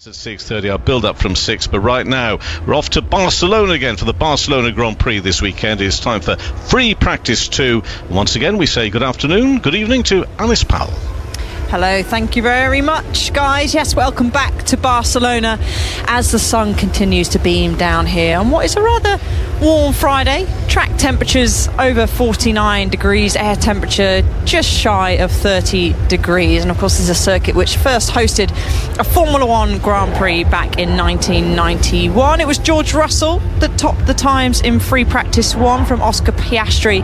At 6:30, our build-up from 6, but right now we're off to Barcelona again for the Barcelona Grand Prix this weekend. It's time for free practice 2. Once again, we say good afternoon, good evening to Alice Powell. Hello, thank you very much, guys. Yes, welcome back to Barcelona as the sun continues to beam down here on what is a rather warm Friday. Track temperatures over 49 degrees, air temperature just shy of 30 degrees. And of course, this is a circuit which first hosted a Formula One Grand Prix back in 1991. It was George Russell that topped the times in free practice 1 from Oscar Piastri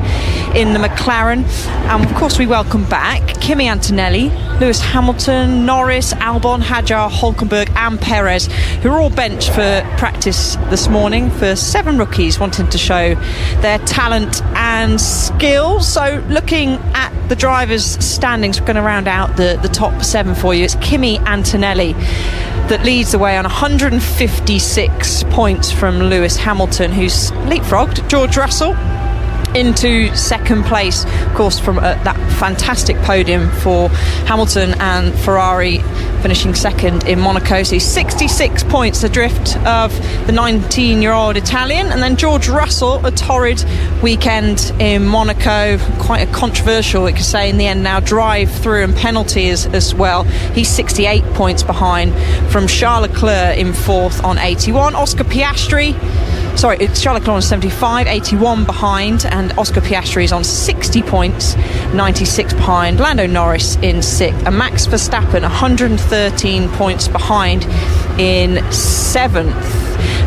in the McLaren. And of course, we welcome back Kimi Antonelli, Lewis Hamilton, Norris, Albon, Hadjar, Hulkenberg and Perez, who are all benched for practice this morning for 7 rookies wanting to show their talent and skill. So looking at the drivers' standings, we're going to round out the top 7 for you. It's Kimi Antonelli that leads the way on 156 points from Lewis Hamilton, who's leapfrogged George Russell into second place, of course, from that fantastic podium for Hamilton and Ferrari finishing second in Monaco. So 66 points adrift of the 19-year-old Italian. And then George Russell, a torrid weekend in Monaco, quite a controversial, we could say, in the end now, drive-through and penalties as well. He's 68 points behind from Charles Leclerc in fourth on 81. Oscar Piastri, it's Charles Leclerc on 75, 81 behind, and Oscar Piastri is on 60 points, 96 behind. Lando Norris in 6th, and Max Verstappen 113 points behind in 7th.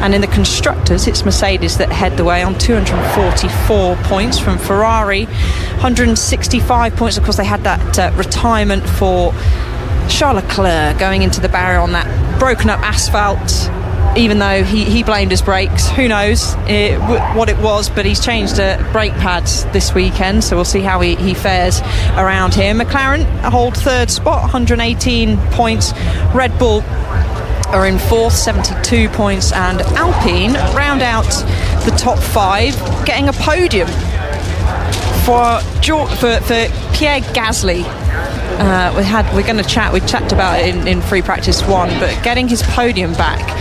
And in the constructors, it's Mercedes that head the way on 244 points from Ferrari, 165 points. Of course, they had that retirement for Charles Leclerc going into the barrier on that broken up asphalt. Even though he blamed his brakes, who knows what it was, but he's changed brake pads this weekend, so we'll see how he fares around here. McLaren hold third spot, 118 points. Red Bull are in fourth, 72 points, and Alpine round out the top 5, getting a podium for Pierre Gasly. We chatted about it in free practice 1, but getting his podium back.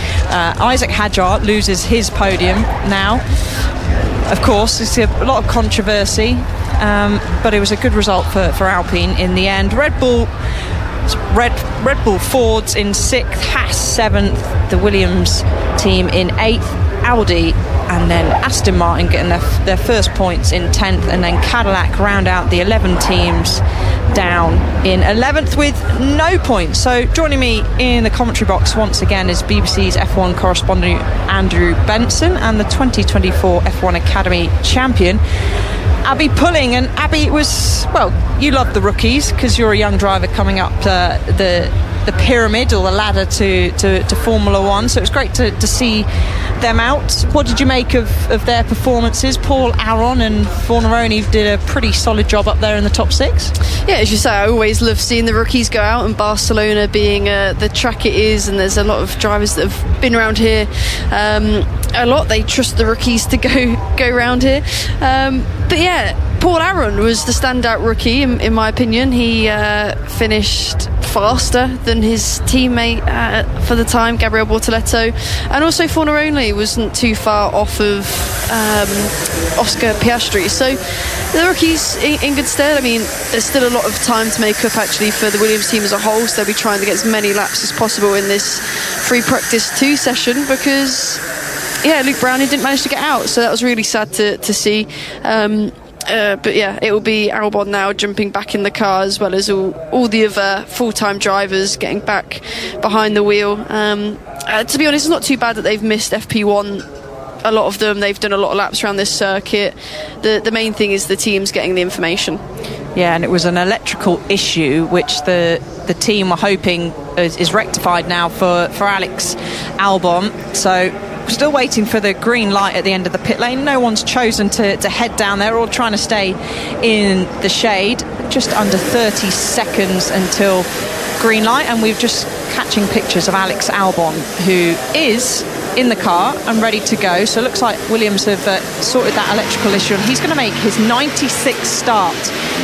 Isaac Hadjar loses his podium now. Of course, it's a lot of controversy, but it was a good result for Alpine in the end. Red Bull Fords in 6th, Haas 7th, the Williams team in 8th, Audi and then Aston Martin getting their first points in 10th, and then Cadillac round out the 11 teams down in 11th with no points. So joining me in the commentary box once again is BBC's F1 correspondent Andrew Benson and the 2024 F1 Academy champion Abby Pulling. And Abby, it was, you love the rookies because you're a young driver coming up the pyramid or the ladder to Formula One, so it was great to see them out. What did you make of their performances? Paul Aron and Forneroni did a pretty solid job up there in the top 6. Yeah, as you say, I always love seeing the rookies go out, and Barcelona being the track it is, and there's a lot of drivers that have been around here a lot. They trust the rookies to go around here, but yeah, Paul Aron was the standout rookie in my opinion. He finished faster than his teammate for the time, Gabriel Bortoleto, and also Forneroni wasn't too far off of Oscar Piastri. So the rookies in good stead. I mean, there's still a lot of time to make up actually for the Williams team as a whole, so they'll be trying to get as many laps as possible in this free practice 2 session, because Luke Browning didn't manage to get out, so that was really sad to see. But yeah, it will be Albon now jumping back in the car, as well as all the other full-time drivers getting back behind the wheel. To be honest, it's not too bad that they've missed FP1. A lot of them, they've done a lot of laps around this circuit. The main thing is the team's getting the information. Yeah, and it was an electrical issue which the team were hoping is rectified now for Alex Albon. So still waiting for the green light at the end of the pit lane. No one's chosen to head down there, all trying to stay in the shade. Just under 30 seconds until green light, and we're just catching pictures of Alex Albon, who is in the car and ready to go. So it looks like Williams have sorted that electrical issue, and he's going to make his 96th start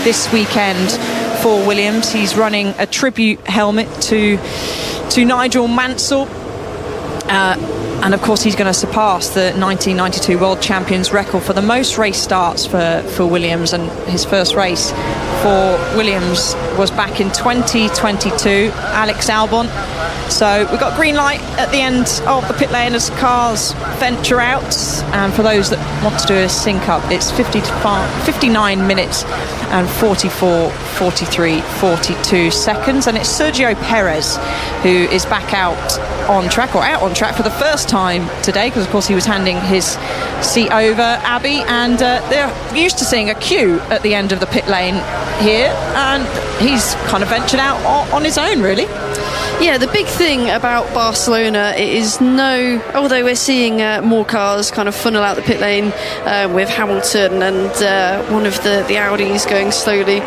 this weekend for Williams. He's running a tribute helmet to Nigel Mansell. And of course he's going to surpass the 1992 World Champions record for the most race starts for Williams, and his first race for Williams was back in 2022, Alex Albon. So we've got green light at the end of the pit lane as cars venture out, and for those that want to do a sync up, it's 59 minutes and 42 seconds, and it's Sergio Perez who is back out on track for the first time today, because of course he was handing his seat over, Abby, and they're used to seeing a queue at the end of the pit lane here, and he's kind of ventured out on his own, really. Yeah, the big thing about Barcelona is although we're seeing more cars kind of funnel out the pit lane with Hamilton and one of the Audis going slowly.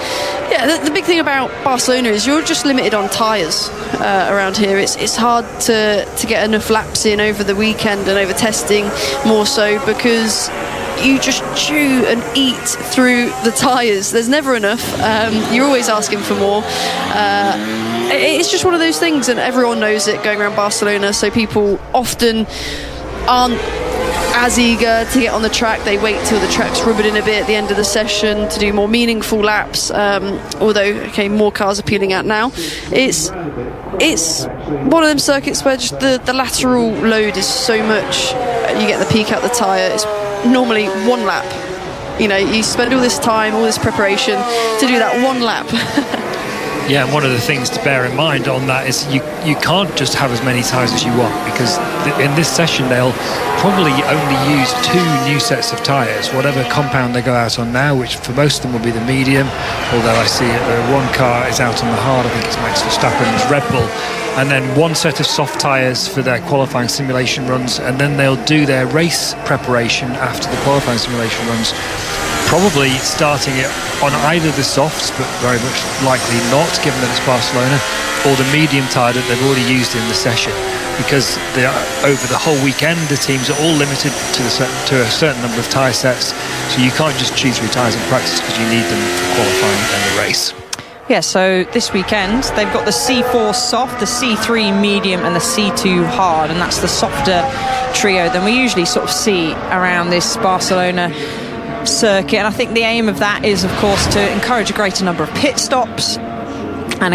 Yeah, the big thing about Barcelona is you're just limited on tyres around here. It's hard to get enough laps in over the weekend and over testing, more so because you just chew and eat through the tyres. There's never enough. You're always asking for more. It's just one of those things, and everyone knows it going around Barcelona, so people often aren't as eager to get on the track. They wait till the track's rubbered in a bit at the end of the session to do more meaningful laps, although more cars are peeling out now. It's one of them circuits where just the lateral load is so much. You get the peak out the tyre. It's normally one lap. You spend all this time, all this preparation to do that one lap. Yeah, and one of the things to bear in mind on that is you can't just have as many tyres as you want, because in this session they'll probably only use 2 new sets of tyres, whatever compound they go out on now, which for most of them will be the medium, although I see one car is out on the hard. I think it's Max Verstappen's Red Bull, and then 1 set of soft tyres for their qualifying simulation runs, and then they'll do their race preparation after the qualifying simulation runs, probably starting it on either the softs, but very much likely not, given that it's Barcelona, or the medium tyre that they've already used in the session, because over the whole weekend the teams are all limited to a certain number of tyre sets, so you can't just choose 3 tyres in practice because you need them for qualifying and the race. Yeah, so this weekend they've got the C4 soft, the C3 medium and the C2 hard, and that's the softer trio than we usually sort of see around this Barcelona circuit. And I think the aim of that is, of course, to encourage a greater number of pit stops and try and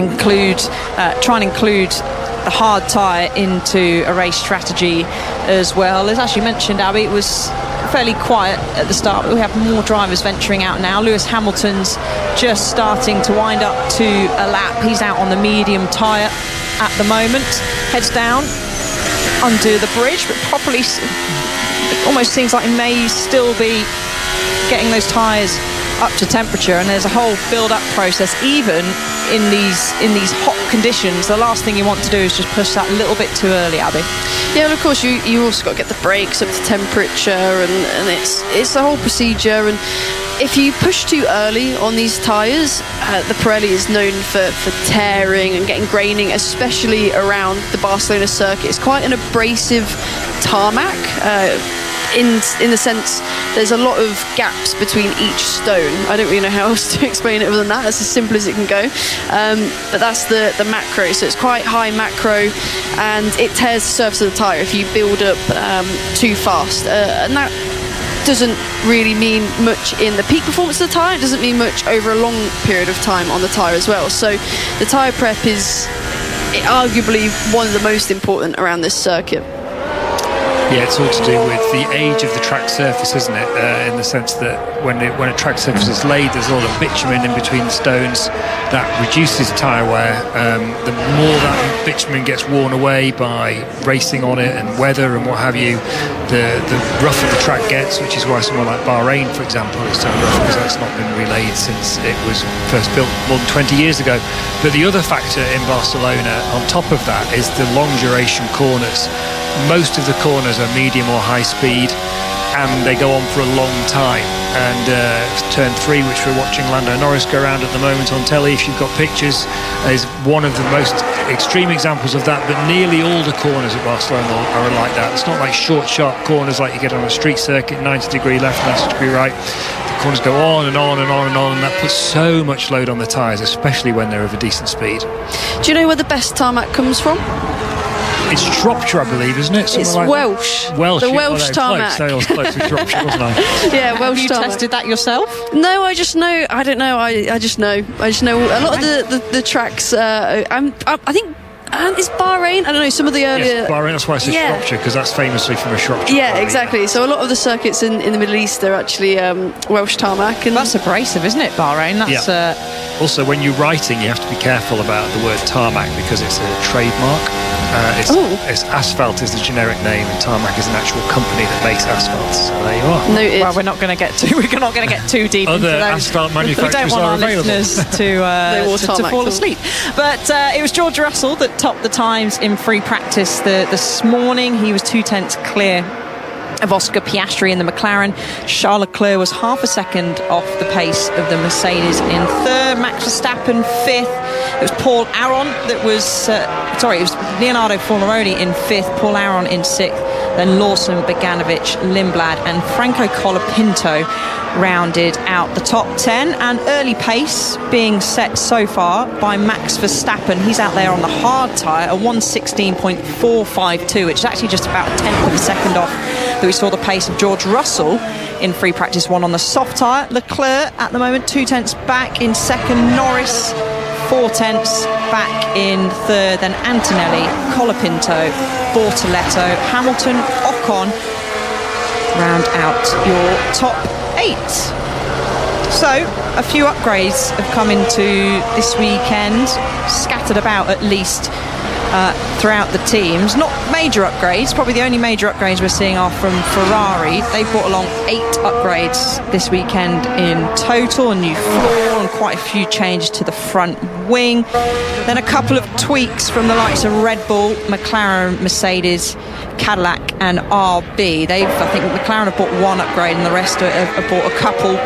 include the hard tyre into a race strategy as well. As you mentioned, Abby, it was fairly quiet at the start, but we have more drivers venturing out now. Lewis Hamilton's just starting to wind up to a lap. He's out on the medium tyre at the moment, heads down under the bridge, but probably it almost seems like he may still be getting those tyres up to temperature, and there's a whole build-up process even in these hot conditions. The last thing you want to do is just push that a little bit too early, Abby. Yeah, and of course you also got to get the brakes up to temperature, and it's a whole procedure. And if you push too early on these tyres, the Pirelli is known for tearing and getting graining, especially around the Barcelona circuit. It's quite an abrasive tarmac. In the sense, there's a lot of gaps between each stone. I don't really know how else to explain it other than that. That's as simple as it can go. But that's the macro. So it's quite high macro, and it tears the surface of the tyre if you build up too fast. And that doesn't really mean much in the peak performance of the tyre. It doesn't mean much over a long period of time on the tyre as well. So the tyre prep is arguably one of the most important around this circuit. Yeah, it's all to do with the age of the track surface, isn't it? In the sense that when a track surface is laid, there's a lot of bitumen in between the stones that reduces tyre wear. The more that bitumen gets worn away by racing on it and weather and what have you, the rougher the track gets, which is why somewhere like Bahrain, for example, is so rough, because that's not been relayed since it was first built more than 20 years ago. But the other factor in Barcelona, on top of that, is the long duration corners. Most of the corners are medium or high speed, and they go on for a long time. And turn 3, which we're watching Lando Norris go around at the moment on telly, if you've got pictures, is one of the most extreme examples of that. But nearly all the corners at Barcelona are like that. It's not like short, sharp corners like you get on a street circuit, 90 degree left, 90 degree right. The corners go on and on and on and on, and that puts so much load on the tyres, especially when they're of a decent speed. Do you know where the best tarmac comes from? It's Shropshire, I believe, isn't it? Something It's like Welsh. That. Welsh. The Welsh tarmac. I was close with Shropshire, wasn't I? Yeah, Welsh Have you tarmac. tested that yourself? No, I just know. I don't know. I just know. I just know a lot of the tracks. I think. Is Bahrain? I don't know, some of the earlier... Yes, Bahrain, that's why I said Shropshire, because that's famously from a Shropshire. Yeah, Bahrain. exactly. So a lot of the circuits in the Middle East are actually Welsh tarmac. And That's abrasive, isn't it, Bahrain? That's Also, when you're writing, you have to be careful about the word tarmac because it's a trademark. It's asphalt is the generic name, and tarmac is an actual company that makes asphalt. So there you are. noted. well, we're not going to get too deep Other into those. asphalt We don't manufacturers want are our available. listeners to fall asleep. But it was George Russell that topped the times in free practice this morning. He was 0.2 clear of Oscar Piastri in the McLaren. Charles Leclerc was half a second off the pace of the Mercedes in third. Max Verstappen fifth. It was Paul Aron that was it was Leonardo Fornaroli in fifth, Paul Aron in sixth, then Lawson, Bogdanovic, Lindblad and Franco Colapinto rounded out the top 10. And early pace being set so far by Max Verstappen. He's out there on the hard tyre, a 1:16.452, which is actually just about a tenth of a second off that we saw the pace of George Russell in free practice one on the soft tyre. Leclerc at the moment 0.2 back in second, Norris 0.4 back in third, then Antonelli, Colapinto, Bortoletto, Hamilton, Ocon round out your top 8. So a few upgrades have come into this weekend, scattered about at least throughout the teams. Not major upgrades, probably the only major upgrades we're seeing are from Ferrari. They brought along 8 upgrades this weekend in total, a new floor and quite a few changes to the front wing. Then a couple of tweaks from the likes of Red Bull, McLaren, Mercedes, Cadillac and RB. I think McLaren have bought 1 upgrade and the rest have bought a couple.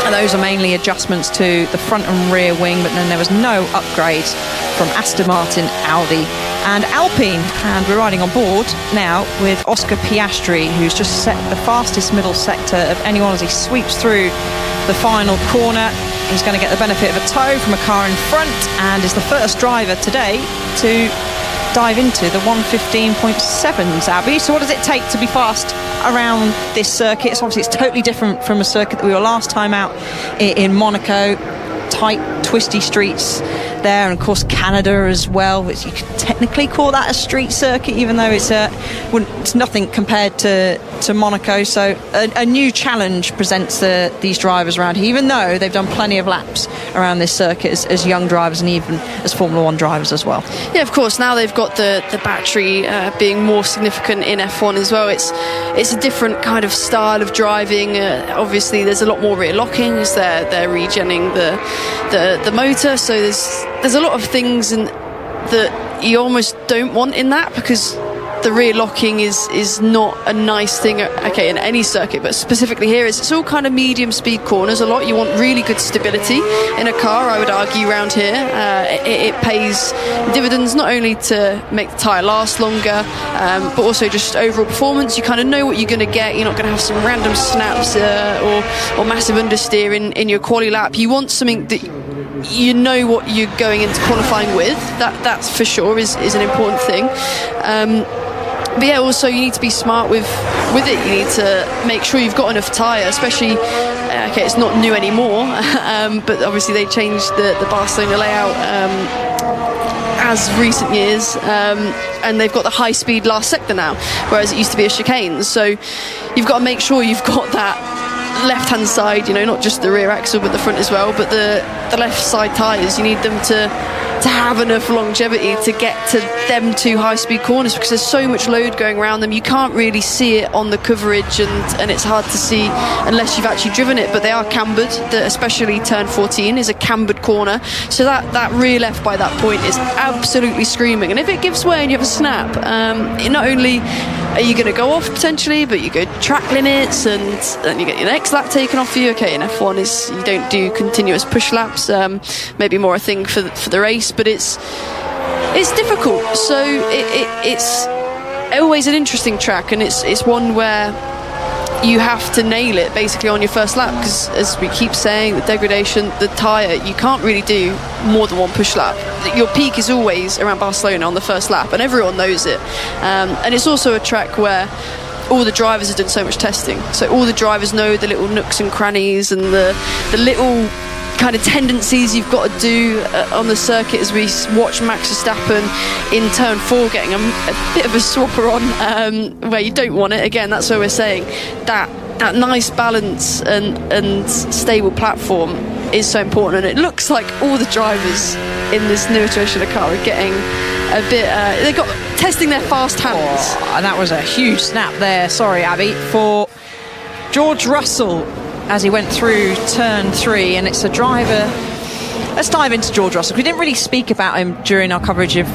And those are mainly adjustments to the front and rear wing, but then there was no upgrades from Aston Martin, Audi and Alpine. And we're riding on board now with Oscar Piastri, who's just set the fastest middle sector of anyone as he sweeps through the final corner. He's going to get the benefit of a tow from a car in front and is the first driver today to dive into the 1:15.7s, Abby. So what does it take to be fast around this circuit? It's totally different from a circuit that we were last time out in Monaco. Tight, twisty streets there, and of course Canada as well, which you could technically call that a street circuit, even though it's nothing compared to Monaco. So a new challenge presents these drivers around here, even though they've done plenty of laps around this circuit as young drivers and even as Formula 1 drivers as well. Yeah, of course, now they've got the battery being more significant in F1 as well. It's a different kind of style of driving. Obviously there's a lot more rear locking as they're regenning the motor, so there's a lot of things that you almost don't want in that, because the rear locking is not a nice thing, okay, in any circuit, but specifically here it's all kind of medium speed corners a lot. You want really good stability in a car, I would argue, around here. It pays dividends not only to make the tyre last longer, but also just overall performance. You kind of know what you're going to get. You're not going to have some random snaps or massive understeer in your quali lap. You want something that you know what you're going into qualifying with. That's for sure is an important thing. But yeah, also you need to be smart with it. You need to make sure you've got enough tyre, especially, okay, it's not new anymore, but obviously they changed the Barcelona layout as recent years, and they've got the high speed last sector now, whereas it used to be a chicane. So you've got to make sure you've got that left hand side, not just the rear axle but the front as well, but the left side tyres, you need them to have enough longevity to get to them 2 high speed corners, because there's so much load going around them. You can't really see it on the coverage, and it's hard to see unless you've actually driven it, but they are cambered. Especially turn 14 is a cambered corner, so that rear left by that point is absolutely screaming, and if it gives way and you have a snap, not only are you going to go off potentially, but you go track limits and you get your next lap taken off you. Okay, in F1 is you don't do continuous push laps, maybe more a thing for the race, but it's difficult. So it's always an interesting track, and it's one where you have to nail it basically on your first lap, because as we keep saying, the degradation, the tyre, you can't really do more than one push lap. Your peak is always around Barcelona on the first lap, and everyone knows it. And it's also a track where all the drivers have done so much testing, so all the drivers know the little nooks and crannies and the little kind of tendencies you've got to do on the circuit, as we watch Max Verstappen in turn 4 getting a bit of a swapper on where you don't want it. Again, that's what we're saying, that nice balance and stable platform is so important, and it looks like all the drivers in this new iteration of the car are getting a bit they got testing their fast hands. And that was a huge snap there, sorry Abby, for George Russell as he went through turn 3, and it's a driver. Let's dive into George Russell. We didn't really speak about him during our coverage of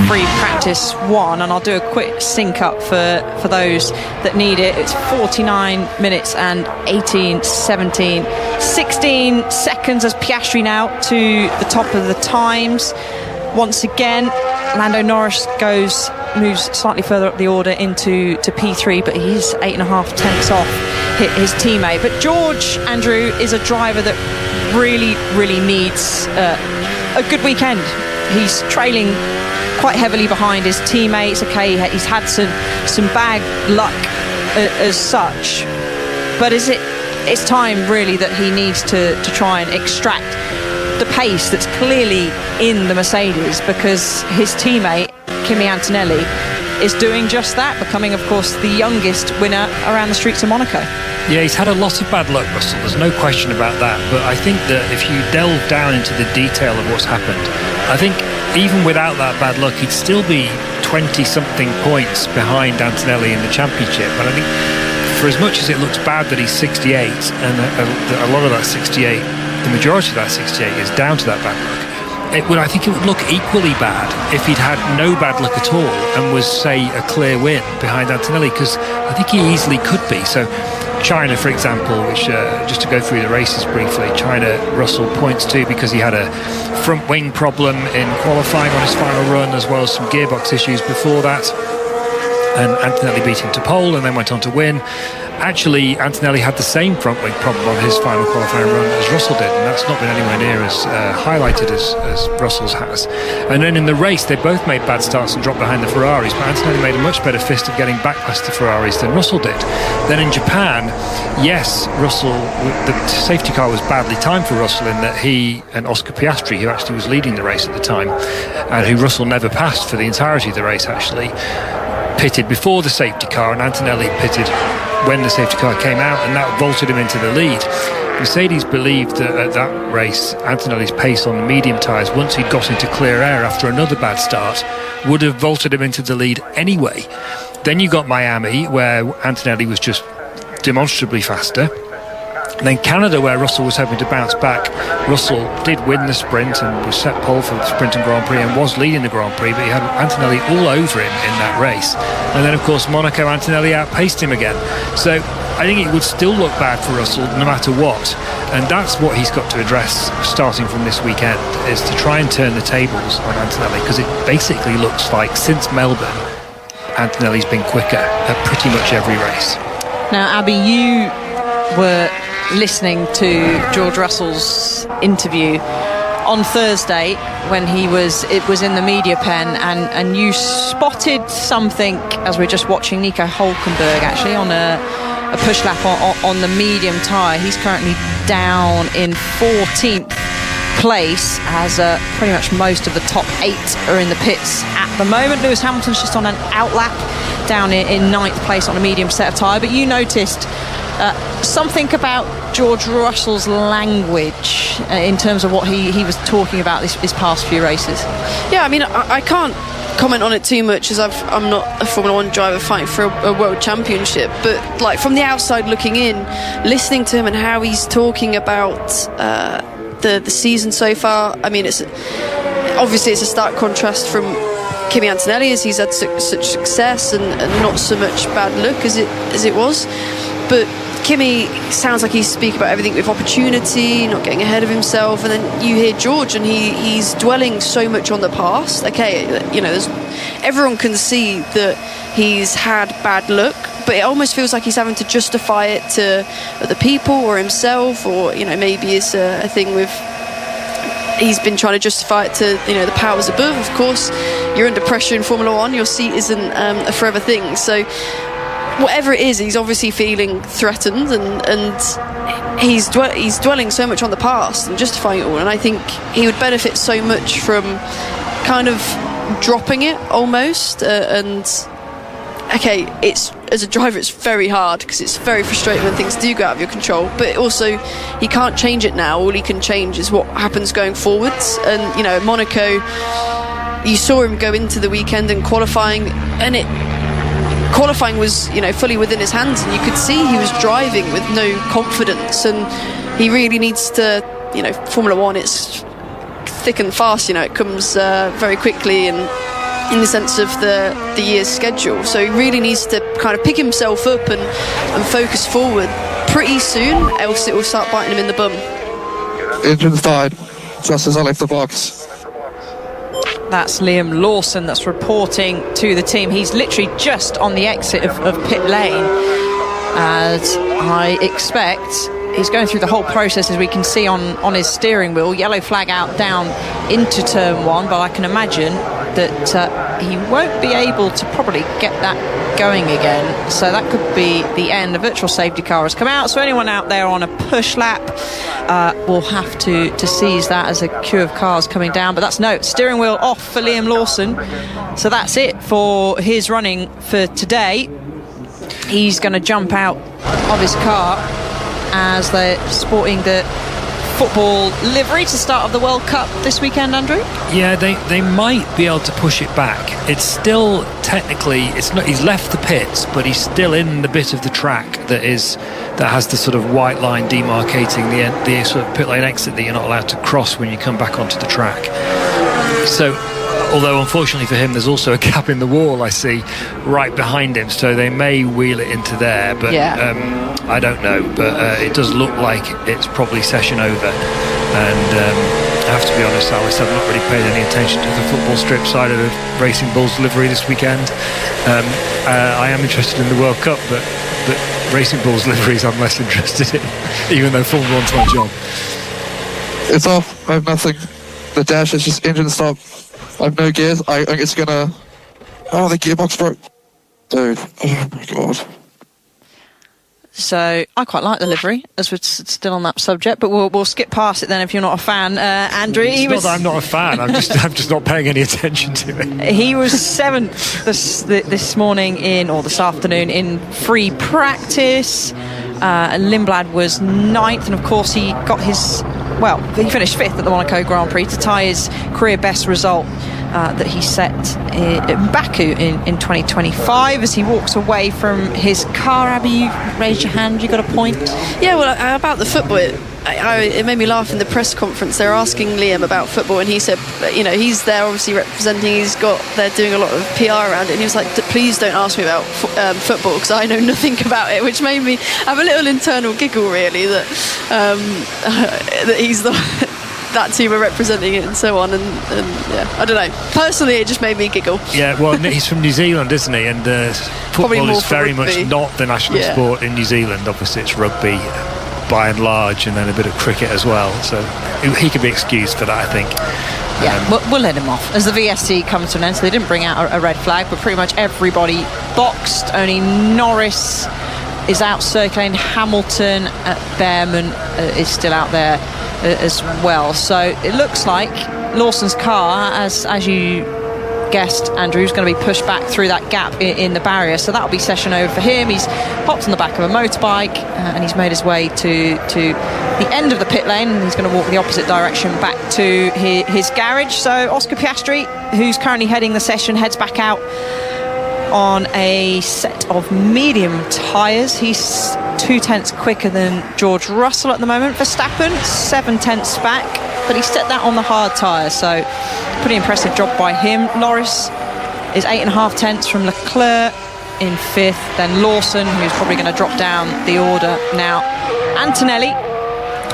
free practice 1, and I'll do a quick sync up for those that need it. It's 49 minutes and 18, 17, 16 seconds as Piastri now to the top of the times. Once again, Lando Norris moves slightly further up the order into P3, but he's 8.5 tenths off his teammate. But George, Andrew, is a driver that really needs a good weekend. He's trailing quite heavily behind his teammates. Okay, he's had some bad luck as such, but it's time really that he needs to try and extract the pace that's clearly in the Mercedes, because his teammate Kimi Antonelli is doing just that, becoming of course the youngest winner around the streets of Monaco. Yeah, he's had a lot of bad luck, Russell, there's no question about that, but I think that if you delve down into the detail of what's happened, I think even without that bad luck he'd still be 20-something points behind Antonelli in the championship. And I think for as much as it looks bad that he's 68, and a lot of that 68, the majority of that 68 is down to that bad luck, I think it would look equally bad if he'd had no bad luck at all and was, say, a clear win behind Antonelli, because I think he easily could be. So China, for example, which just to go through the races briefly, China, Russell points to because he had a front wing problem in qualifying on his final run, as well as some gearbox issues before that, and Antonelli beat him to pole and then went on to win. Actually, Antonelli had the same front wing problem on his final qualifying run as Russell did, and that's not been anywhere near as highlighted as Russell's has. And then in the race, they both made bad starts and dropped behind the Ferraris, but Antonelli made a much better fist of getting back past the Ferraris than Russell did. Then in Japan, yes, Russell, the safety car was badly timed for Russell in that he and Oscar Piastri, who actually was leading the race at the time, and who Russell never passed for the entirety of the race actually, pitted before the safety car, and Antonelli pitted when the safety car came out, and that vaulted him into the lead. Mercedes believed that at that race, Antonelli's pace on the medium tyres, once he'd got into clear air after another bad start, would have vaulted him into the lead anyway. Then you got Miami, where Antonelli was just demonstrably faster. And then Canada, where Russell was hoping to bounce back. Russell did win the sprint and was set pole for the sprint and Grand Prix and was leading the Grand Prix, but he had Antonelli all over him in that race. And then, of course, Monaco, Antonelli outpaced him again. So I think it would still look bad for Russell no matter what. And that's what he's got to address starting from this weekend, is to try and turn the tables on Antonelli, because it basically looks like since Melbourne, Antonelli's been quicker at pretty much every race. Now, Abby, you were listening to George Russell's interview on Thursday when it was in the media pen, and you spotted something as we're just watching Nico Hülkenberg actually on a push lap on the medium tyre. He's currently down in 14th place, as pretty much most of the top 8 are in the pits at the moment. Lewis Hamilton's just on an outlap down in 9th place on a medium set of tyre. But you noticed something about George Russell's language in terms of what he was talking about this past few races. Yeah, I mean, I can't comment on it too much, as I'm not a Formula 1 driver fighting for a world championship, but like from the outside looking in, listening to him and how he's talking about the season so far, I mean, it's obviously a stark contrast from Kimi Antonelli, as he's had such success and not so much bad luck as it was. But Kimi sounds like he's speaking about everything with opportunity, not getting ahead of himself, and then you hear George and he's dwelling so much on the past. Okay, you know, everyone can see that he's had bad luck, but it almost feels like he's having to justify it to other people or himself, or maybe it's a thing with. He's been trying to justify it to the powers above. Of course, you're under pressure in Formula 1. Your seat isn't a forever thing. So whatever it is, he's obviously feeling threatened, and he's dwelling so much on the past and justifying it all. And I think he would benefit so much from kind of dropping it almost. Okay, as a driver, it's very hard because it's very frustrating when things do go out of your control. But also, he can't change it now. All he can change is what happens going forwards. And Monaco, you saw him go into the weekend and qualifying, and qualifying was fully within his hands, and you could see he was driving with no confidence. And he really needs to, Formula 1, it's thick and fast. It comes very quickly, and in the sense of the year's schedule. So he really needs to kind of pick himself up and focus forward pretty soon, else it will start biting him in the bum. Engine started just as I left the box. That's Liam Lawson that's reporting to the team. He's literally just on the exit of pit lane, as I expect he's going through the whole process, as we can see on his steering wheel. Yellow flag out down into turn 1, but I can imagine that he won't be able to probably get that going again. So that could be the end. A virtual safety car has come out, so anyone out there on a push lap will have to seize that as a queue of cars coming down. But that's steering wheel off for Liam Lawson. So that's it for his running for today. He's going to jump out of his car as they're sporting the football livery to start of the World Cup this weekend, Andrew? Yeah, they might be able to push it back. It's still technically, it's not. He's left the pits, but he's still in the bit of the track that has the sort of white line demarcating the sort of pit lane exit that you're not allowed to cross when you come back onto the track. So, although unfortunately for him, there's also a gap in the wall I see right behind him, so they may wheel it into there, but I don't know. But it does look like it's probably session over, and I have to be honest, Alice, I've not really paid any attention to the football strip side of the Racing Bulls livery this weekend. I am interested in the World Cup, but Racing Bulls liveries I'm less interested in, even though Formula 1's my job. It's off. I have nothing. The dash is just engine stop. I have no gears. I think it's gonna. Oh, the gearbox broke. Dude. Oh my god. So I quite like the livery, as we're still on that subject, but we'll skip past it then if you're not a fan. Andrew, it's not that I'm not a fan. I'm just not paying any attention to it. He was 7th this morning this afternoon in free practice. Lindblad was 9th, and of course he got he finished 5th at the Monaco Grand Prix to tie his career best result that he set in Baku in 2025. As he walks away from his car, Abby, you raised your hand, you got a point? Yeah, well, about the football, it made me laugh in the press conference. They were asking Liam about football, and he said, he's there obviously representing, they're doing a lot of PR around it, and he was like, please don't ask me about football, because I know nothing about it, which made me have a little internal giggle, really, that he's that team are representing it and so on, and yeah, I don't know, personally it just made me giggle. Yeah, well, he's from New Zealand, isn't he, and football is very much not the national sport in New Zealand. Obviously it's rugby by and large, and then a bit of cricket as well, so he could be excused for that, I think. Yeah, we'll let him off as the VSC comes to an end. So they didn't bring out a red flag, but pretty much everybody boxed. Only Norris is out circulating. Hamilton at Behrman is still out there as well. So it looks like Lawson's car, as you guessed, Andrew, is going to be pushed back through that gap in the barrier. So that'll be session over for him. He's hopped on the back of a motorbike and he's made his way to the end of the pit lane, and he's going to walk the opposite direction back to his garage. So Oscar Piastri, who's currently heading the session, heads back out on a set of medium tyres. He's 0.2 quicker than George Russell at the moment. Verstappen 0.7 back, but he set that on the hard tyres, so pretty impressive job by him. Norris is 8.5 from Leclerc in 5th, then Lawson, who's probably going to drop down the order now. Antonelli,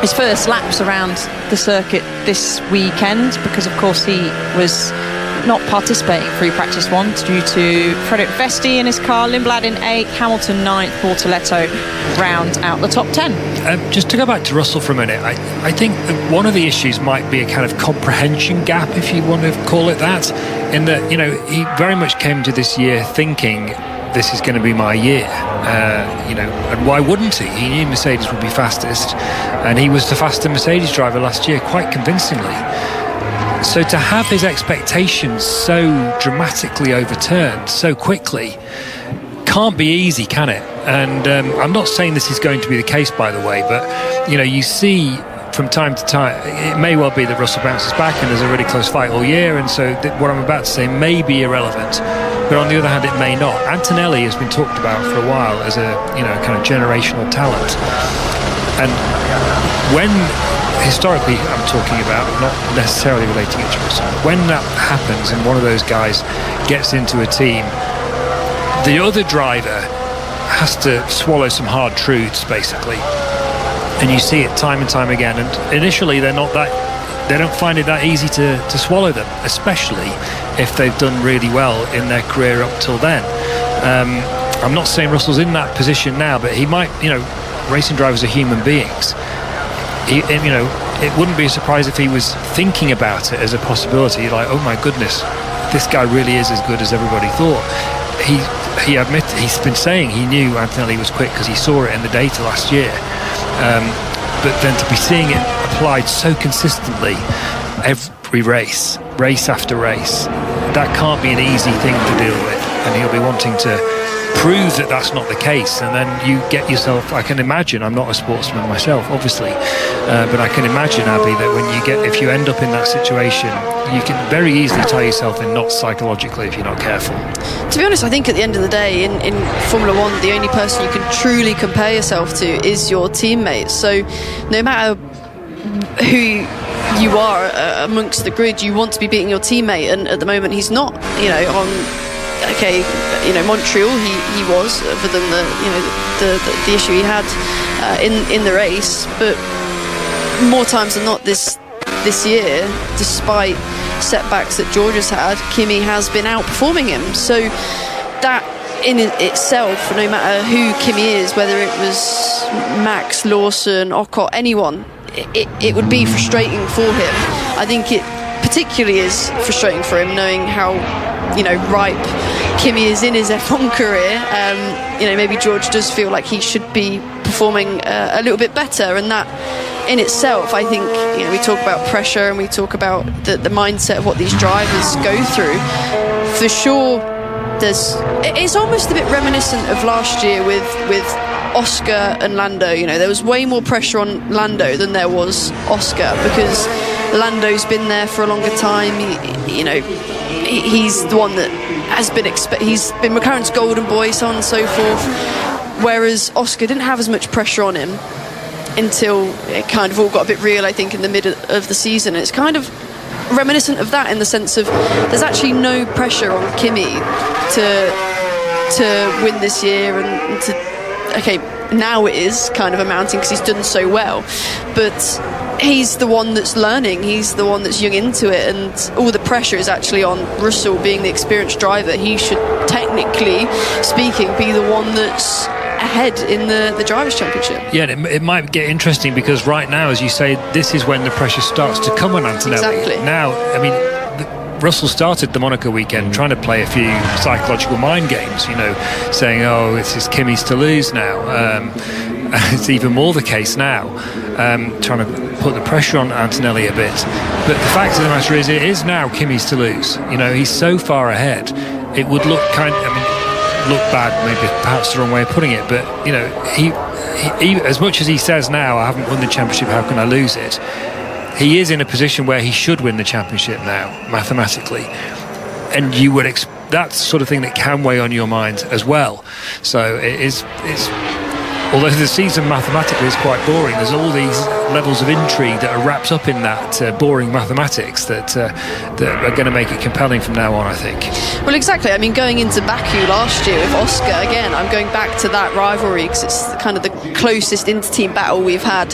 his first laps around the circuit this weekend, because of course he was not participating free practice 1 due to Frederick Vesti in his car, Lindblad in 8th, Hamilton 9th, Bortoletto round out the top 10. Just to go back to Russell for a minute, I think that one of the issues might be a kind of comprehension gap, if you want to call it that, in that, he very much came to this year thinking this is going to be my year, and why wouldn't he? He knew Mercedes would be fastest, and he was the faster Mercedes driver last year quite convincingly. So to have his expectations so dramatically overturned so quickly can't be easy, can it? And I'm not saying this is going to be the case, by the way, but you see from time to time, it may well be that Russell bounces back and there's a really close fight all year, and so what I'm about to say may be irrelevant, but on the other hand it may not. Antonelli has been talked about for a while as a kind of generational talent, and when historically I'm talking about, not necessarily relating it to Russell, when that happens and one of those guys gets into a team, the other driver has to swallow some hard truths, basically. And you see it time and time again. And initially, they don't find it that easy to swallow them, especially if they've done really well in their career up till then. I'm not saying Russell's in that position now, but he might. Racing drivers are human beings. It wouldn't be a surprise if he was thinking about it as a possibility. Like, oh my goodness, this guy really is as good as everybody thought. He's been saying he knew Antonelli was quick because he saw it in the data last year. But then to be seeing it applied so consistently every race after race, that can't be an easy thing to deal with, and he'll be wanting to prove that that's not the case. And then you get yourself, I can imagine, I'm not a sportsman myself obviously, but I can imagine, Abby, that if you end up in that situation, you can very easily tie yourself in knots psychologically if you're not careful. To be honest, I think at the end of the day, in Formula One, the only person you can truly compare yourself to is your teammates. So no matter who you are amongst the grid, you want to be beating your teammate, and at the moment he's not. Montreal he was, other than the issue he had in the race, but more times than not this year, despite setbacks that George has had, Kimi has been outperforming him. So that in itself, no matter who Kimi is, whether it was Max, Lawson, Ocon, anyone, it would be frustrating for him. I think it particularly is frustrating for him, knowing how ripe Kimi is in his F1 career. Maybe George does feel like he should be performing a little bit better, and that in itself, I think, we talk about pressure and we talk about the mindset of what these drivers go through. For sure, it's almost a bit reminiscent of last year with Oscar and Lando. There was way more pressure on Lando than there was Oscar, because Lando's been there for a longer time. He's the one that has been he's been McLaren's golden boy, so on and so forth, whereas Oscar didn't have as much pressure on him until it kind of all got a bit real, I think, in the middle of the season. It's kind of reminiscent of that, in the sense of there's actually no pressure on Kimi to win this year, and now it is kind of amounting because he's done so well, but he's the one that's learning, he's the one that's young into it, and all the pressure is actually on Russell being the experienced driver. He should, technically speaking, be the one that's ahead in the Drivers' Championship. Yeah, it might get interesting, because right now, as you say, this is when the pressure starts to come on Antonelli. Exactly. Now, Russell started the Monaco weekend trying to play a few psychological mind games, saying, oh, this is Kimi's to lose now. It's even more the case now, trying to put the pressure on Antonelli a bit. But the fact of the matter is, it is now Kimi's to lose. He's so far ahead, it would look look bad, maybe perhaps the wrong way of putting it, but he as much as he says now, I haven't won the championship, how can I lose it, he is in a position where he should win the championship now, mathematically, and you would that's the sort of thing that can weigh on your mind as well. So it's although the season mathematically is quite boring, there's all these levels of intrigue that are wrapped up in that boring mathematics that are going to make it compelling from now on, I think. Well, exactly. Going into Baku last year with Oscar, again, I'm going back to that rivalry because it's kind of the closest inter-team battle we've had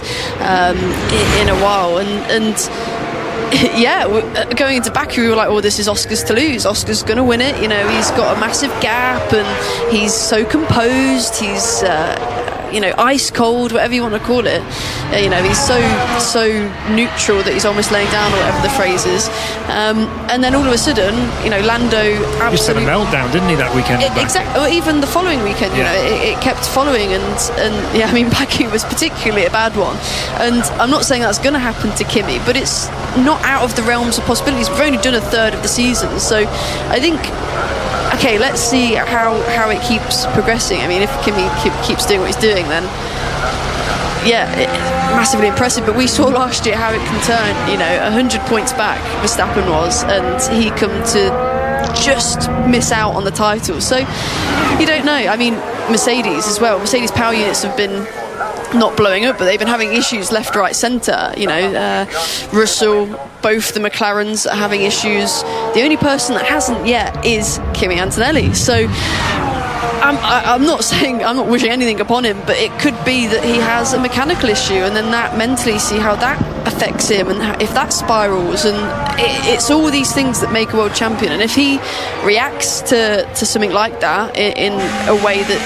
in a while. And going into Baku, we were like, this is Oscar's to lose. Oscar's going to win it. He's got a massive gap and he's so composed. He's ice cold, whatever you want to call it. He's so neutral that he's almost laying down, or whatever the phrase is. And then all of a sudden, Lando absolutely just had a meltdown, didn't he, that weekend? Exactly. Or even the following weekend, it kept following, and Baku was particularly a bad one. And I'm not saying that's going to happen to Kimi, but it's not out of the realms of possibilities. We've only done a third of the season, so I think, okay, let's see how it keeps progressing. I mean, if Kimi keeps doing what he's doing, then massively impressive. But we saw last year how it can turn. 100 points back Verstappen was, and he come to just miss out on the title. So you don't know. I mean, Mercedes as well. Mercedes power units have been not blowing up, but they've been having issues left, right, centre. Russell, both the McLarens are having issues. The only person that hasn't yet is Kimi Antonelli. So I'm not wishing anything upon him, but it could be that he has a mechanical issue, and then that mentally, see how that affects him, and if that spirals. And it's all these things that make a world champion. And if he reacts to something like that in a way that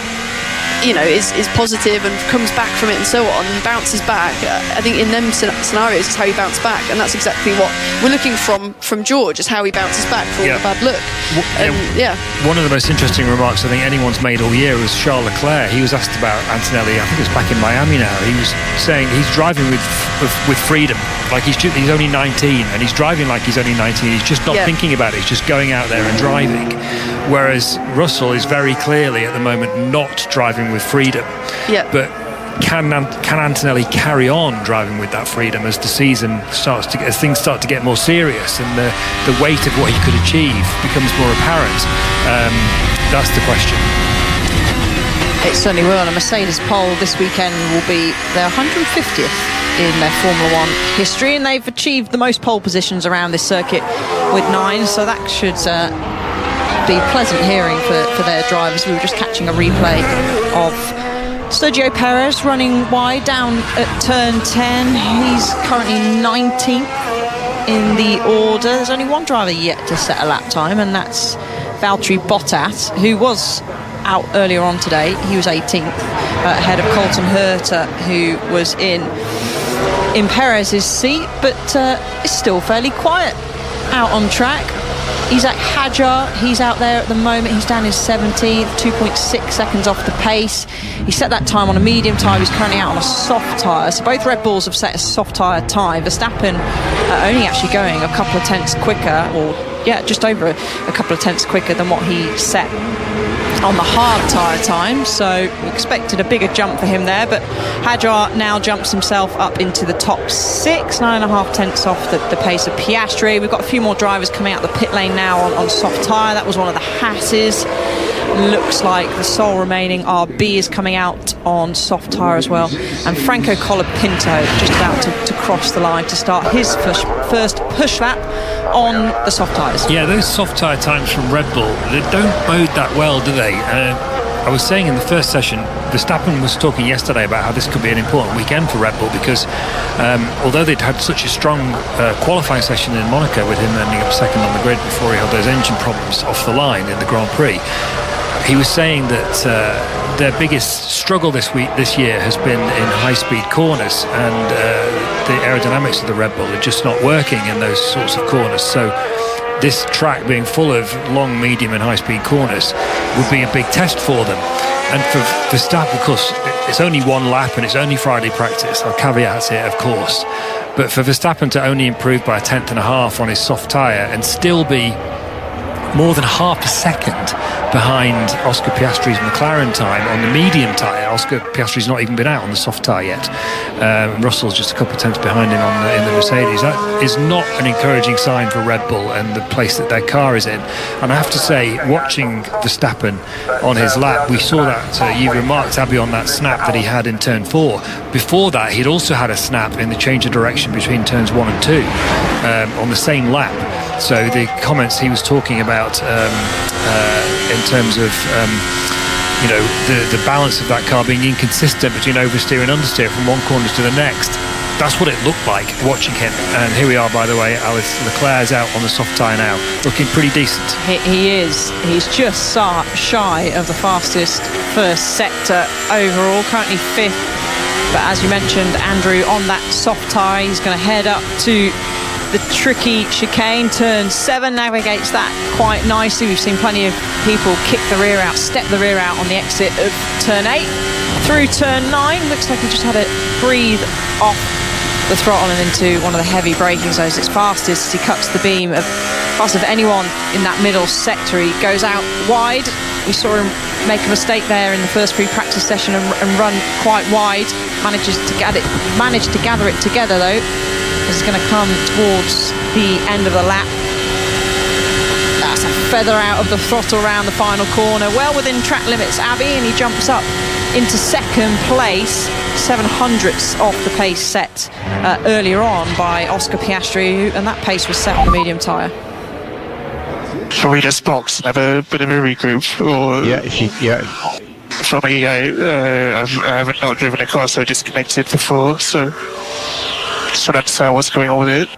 is positive and comes back from it and so on, and bounces back, I think in them scenarios is how he bounced back, and that's exactly what we're looking from George, is how he bounces back from all the bad luck. One of the most interesting remarks I think anyone's made all year was Charles Leclerc. He was asked about Antonelli, I think it was back in Miami now. He was saying he's driving with freedom, like he's only 19, and he's driving like he's only 19. He's just not thinking about it, he's just going out there and driving. Whereas Russell is very clearly at the moment not driving with freedom. But can Antonelli carry on driving with that freedom as the season as things start to get more serious, and the weight of what he could achieve becomes more apparent? That's the question. It certainly will. And a Mercedes pole this weekend will be their 150th in their Formula One history, and they've achieved the most pole positions around this circuit with 9, so that should be pleasant hearing for their drivers. We were just catching a replay of Sergio Perez running wide down at turn 10. He's currently 19th in the order. There's only one driver yet to set a lap time, and that's Valtteri Bottas, who was out earlier on today. He was 18th, ahead of Colton Herta, who was in Perez's seat, but is still fairly quiet out on track. Isaac Hadjar, he's out there at the moment. He's down in 17th, 2.6 seconds off the pace. He set that time on a medium tyre. He's currently out on a soft tyre. So both Red Bulls have set a soft tyre time. Verstappen only actually going a couple of tenths quicker, or just over a couple of tenths quicker than what he set on the hard tyre time. So we expected a bigger jump for him there, but Hadjar now jumps himself up into the top 6, 9.5 tenths off the pace of Piastri. We've got a few more drivers coming out the pit lane now on soft tyre. That was one of the Hasses. Looks like the sole remaining RB is coming out on soft tyre as well, and Franco Colapinto just about to cross the line to start his first push lap on the soft tyres. Those soft tyre times from Red Bull, they don't bode that well, do they? I was saying in the first session, Verstappen was talking yesterday about how this could be an important weekend for Red Bull, because although they'd had such a strong qualifying session in Monaco, with him ending up second on the grid before he had those engine problems off the line in the Grand Prix, he was saying that their biggest struggle this year has been in high-speed corners, and the aerodynamics of the Red Bull are just not working in those sorts of corners. So this track being full of long, medium and high-speed corners would be a big test for them. And for Verstappen, of course, it's only one lap and it's only Friday practice. I'll caveat here, of course. But for Verstappen to only improve by 1.5 tenths on his soft tyre and still be more than half a second behind Oscar Piastri's McLaren time on the medium tyre. Oscar Piastri's not even been out on the soft tyre yet. Russell's just a couple of tenths behind him in the Mercedes. That is not an encouraging sign for Red Bull and the place that their car is in. And I have to say, watching Verstappen on his lap, we saw that, you remarked, Abby, on that snap that he had in turn 4. Before that, he'd also had a snap in the change of direction between turns 1 and 2 on the same lap. So the comments he was talking about in terms of the balance of that car being inconsistent between oversteer and understeer from one corner to the next, that's what it looked like watching him. And here we are, by the way, Leclerc's out on the soft tyre now, looking pretty decent. He is. He's just shy of the fastest first sector overall, currently 5th. But as you mentioned, Andrew, on that soft tyre, he's going to head up to the tricky chicane. Turn 7, navigates that quite nicely. We've seen plenty of people kick the rear out, step the rear out on the exit of turn 8. Through turn 9, looks like he just had to breathe off the throttle and into one of the heavy braking zones. It's fastest as he cuts the beam, fastest of anyone in that middle sector. He goes out wide. We saw him make a mistake there in the first free practice session and run quite wide. Managed to gather it together though. Is going to come towards the end of the lap. That's a feather out of the throttle around the final corner, well within track limits, Abby, and he jumps up into second place, 700ths off the pace set earlier on by Oscar Piastri, and that pace was set on the medium tyre. Shall we just box, have a bit of a regroup? Or for me, I haven't not driven a car, so disconnected before, so just trying to understand what's going on with it.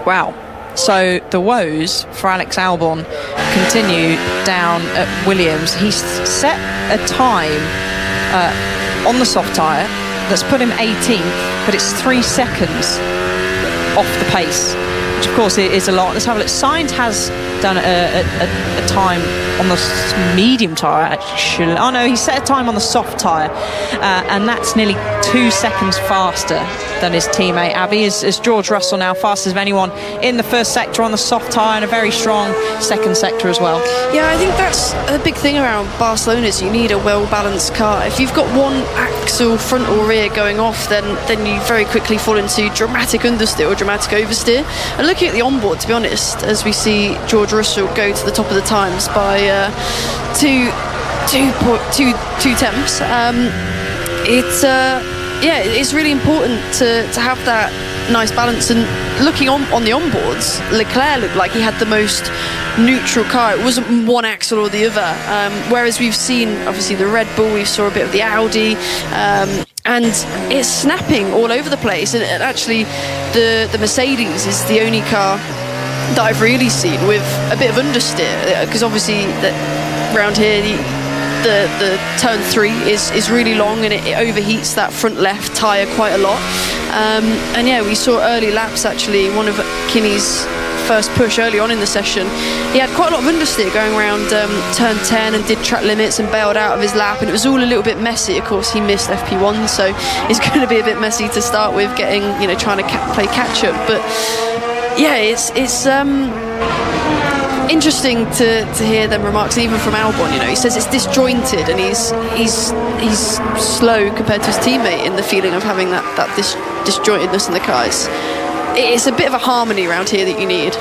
Wow. So the woes for Alex Albon continue down at Williams. He's set a time on the soft tyre that's put him 18th, but it's 3 seconds off the pace, which of course is a lot. Let's have a look. Sainz has done a time on the medium tyre, actually. Oh no, he set a time on the soft tyre, and that's nearly 2 seconds faster than his teammate Abby. Is George Russell now fastest of anyone in the first sector on the soft tyre, and a very strong second sector as well. Yeah, I think that's a big thing around Barcelona, is you need a well-balanced car. If you've got one axle, front or rear, going off, then you very quickly fall into dramatic understeer or dramatic oversteer. And looking at the onboard, to be honest, as we see George Russell go to the top of the times by 2 tenths, it's really important to have that nice balance. And looking on the onboards, Leclerc looked like he had the most neutral car. It wasn't one axle or the other, whereas we've seen obviously the Red Bull, we saw a bit of the Audi, and it's snapping all over the place. And actually the Mercedes is the only car that I've really seen with a bit of understeer, because obviously around here the turn 3 is really long, and it overheats that front left tyre quite a lot. And yeah, we saw early laps, actually, one of Kimi's first push early on in the session, he had quite a lot of understeer going around turn 10 and did track limits and bailed out of his lap, and it was all a little bit messy. Of course, he missed FP1, so it's going to be a bit messy to start with, getting, trying to play catch up. But yeah, it's interesting to hear them remarks, even from Albon. He says it's disjointed, and he's slow compared to his teammate in the feeling of having that disjointedness in the cars. It's a bit of a harmony around here that you need.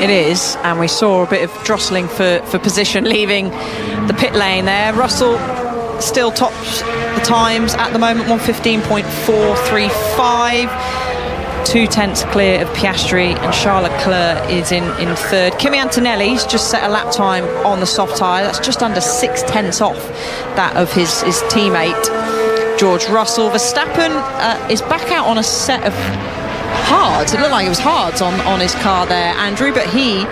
It is, and we saw a bit of jostling for position leaving the pit lane there. Russell still tops the times at the moment, 1:15.435. 2 tenths clear of Piastri, and Charles Leclerc is in third. Kimi Antonelli's just set a lap time on the soft tyre. That's just under 6 tenths off that of his teammate George Russell. Verstappen is back out on a set of hards. It looked like it was hards on his car there, Andrew, but he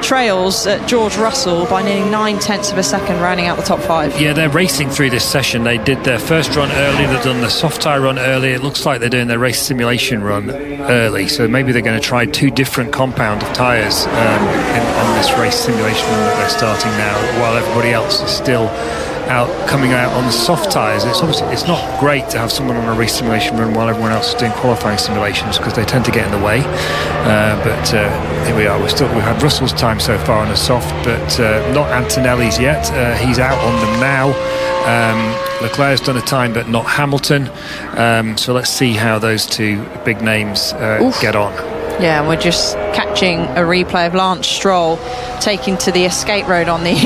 trails George Russell by nearly 9 tenths of a second, rounding out the top 5. Yeah, they're racing through this session. They did their first run early, they've done the soft tyre run early. It looks like they're doing their race simulation run early, so maybe they're going to try 2 different compound of tyres on this race simulation run that they're starting now, while everybody else is still coming out on the soft tyres. It's not great to have someone on a race simulation run while everyone else is doing qualifying simulations, because they tend to get in the way. But here we are. We've had Russell's time so far on the soft, but not Antonelli's yet. He's out on them now. Leclerc's done a time, but not Hamilton. So let's see how those 2 big names get on. Yeah, and we're just catching a replay of Lance Stroll taking to the escape road on the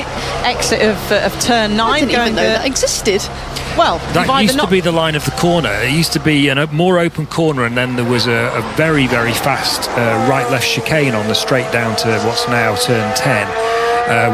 exit of turn 9. I didn't even know that existed. Well, that used to be the line of the corner. It used to be a more open corner, and then there was a very, very fast right-left chicane on the straight down to what's now turn 10.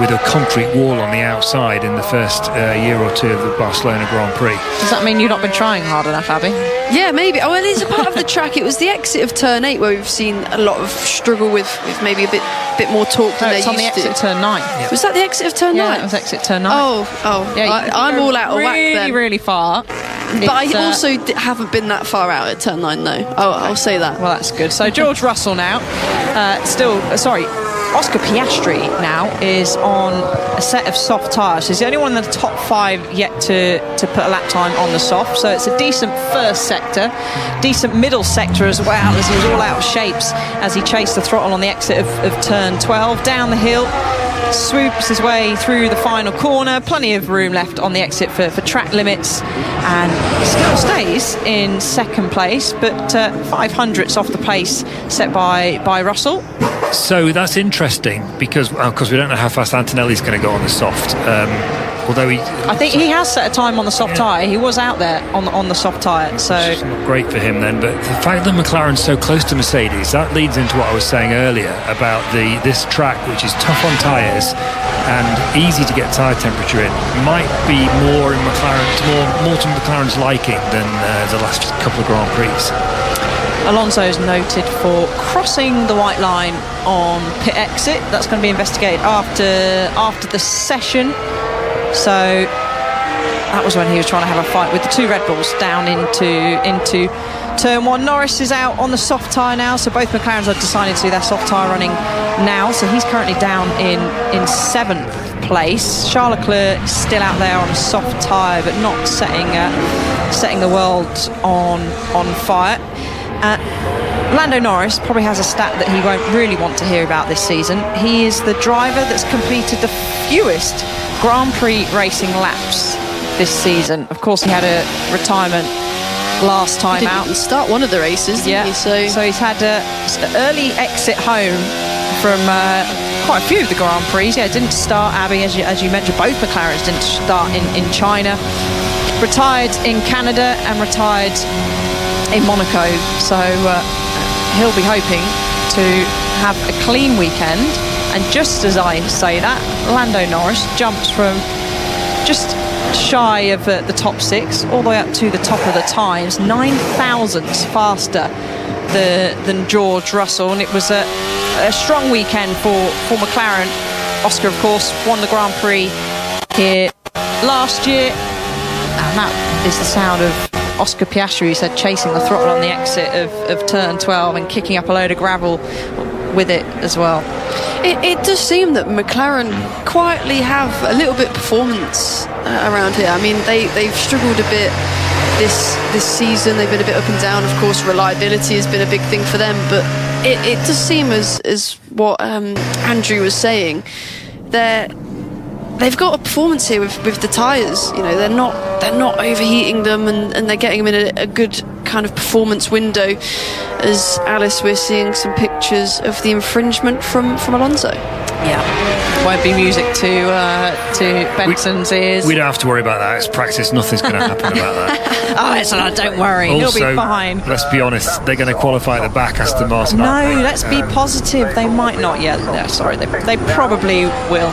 With a concrete wall on the outside in the first year or two of the Barcelona Grand Prix. Does that mean you've not been trying hard enough, Abby? Yeah, maybe. Oh, well, it is a part of the track. It was the exit of turn 8 where we've seen a lot of struggle with maybe a bit more torque than they're used to. It's on the exit of turn 9. Yeah. Was that the exit of turn 9? Yeah, it was exit turn 9. Oh. Yeah, I'm all out of whack then. Really far. But I also haven't been that far out at turn 9, though. I'll say that. Well, that's good. So George Russell now, Oscar Piastri now is on a set of soft tyres. He's the only one in the top 5 yet to put a lap time on the soft. So it's a decent first sector, decent middle sector as well, as he was all out of shapes as he chased the throttle on the exit of turn 12. Down the hill, swoops his way through the final corner. Plenty of room left on the exit for track limits, and still stays in second place, but 500ths off the pace set by Russell. So that's interesting because we don't know how fast Antonelli's going to go on the soft. Although I think he has set a time on the soft tyre. He was out there on the soft tyre, so it's not great for him then. But the fact that McLaren's so close to Mercedes, that leads into what I was saying earlier about this track, which is tough on tyres and easy to get tyre temperature in, might be more to McLaren's liking than the last couple of Grand Prix. Alonso's noted for crossing the white line on pit exit. That's going to be investigated after the session. So that was when he was trying to have a fight with the 2 Red Bulls down into turn 1. Norris is out on the soft tyre now, so both McLarens have decided to do their soft tyre running now. So he's currently down in 7th place. Charles Leclerc is still out there on a soft tyre, but not setting the world on fire. Lando Norris probably has a stat that he won't really want to hear about this season. He is the driver that's completed the fewest Grand Prix racing laps this season. Of course, he had a retirement last time he didn't out. even start one of the races, didn't he? So he's had an early exit home from quite a few of the Grand Prix. Yeah, didn't start, Abby, as you mentioned. Both McLarens didn't start in China. Retired in Canada and retired in Monaco, so he'll be hoping to have a clean weekend. And just as I say that, Lando Norris jumps from just shy of the top 6 all the way up to the top of the times, 9 thousandths faster than George Russell, and it was a strong weekend for McLaren. Oscar, of course, won the Grand Prix here last year, and that is the sound of Oscar Piastri, who said chasing the throttle on the exit of turn 12 and kicking up a load of gravel with it as well. It does seem that McLaren quietly have a little bit of performance around here. I mean, they've struggled a bit this season. They've been a bit up and down. Of course, reliability has been a big thing for them, but it does seem as what Andrew was saying, they've got a performance here with the tyres. You know, they're not overheating them, and they're getting them in a good kind of performance window. As Alice, we're seeing some pictures of the infringement from Alonso. Yeah, won't be music to Benson's ears. We don't have to worry about that. It's practice. Nothing's going to happen about that. Oh, it's not. Don't worry. Also, he'll be fine. Let's be honest. They're going to qualify at the back, Aston Martin. No, let's be positive. They might not yet. No, sorry, they probably will.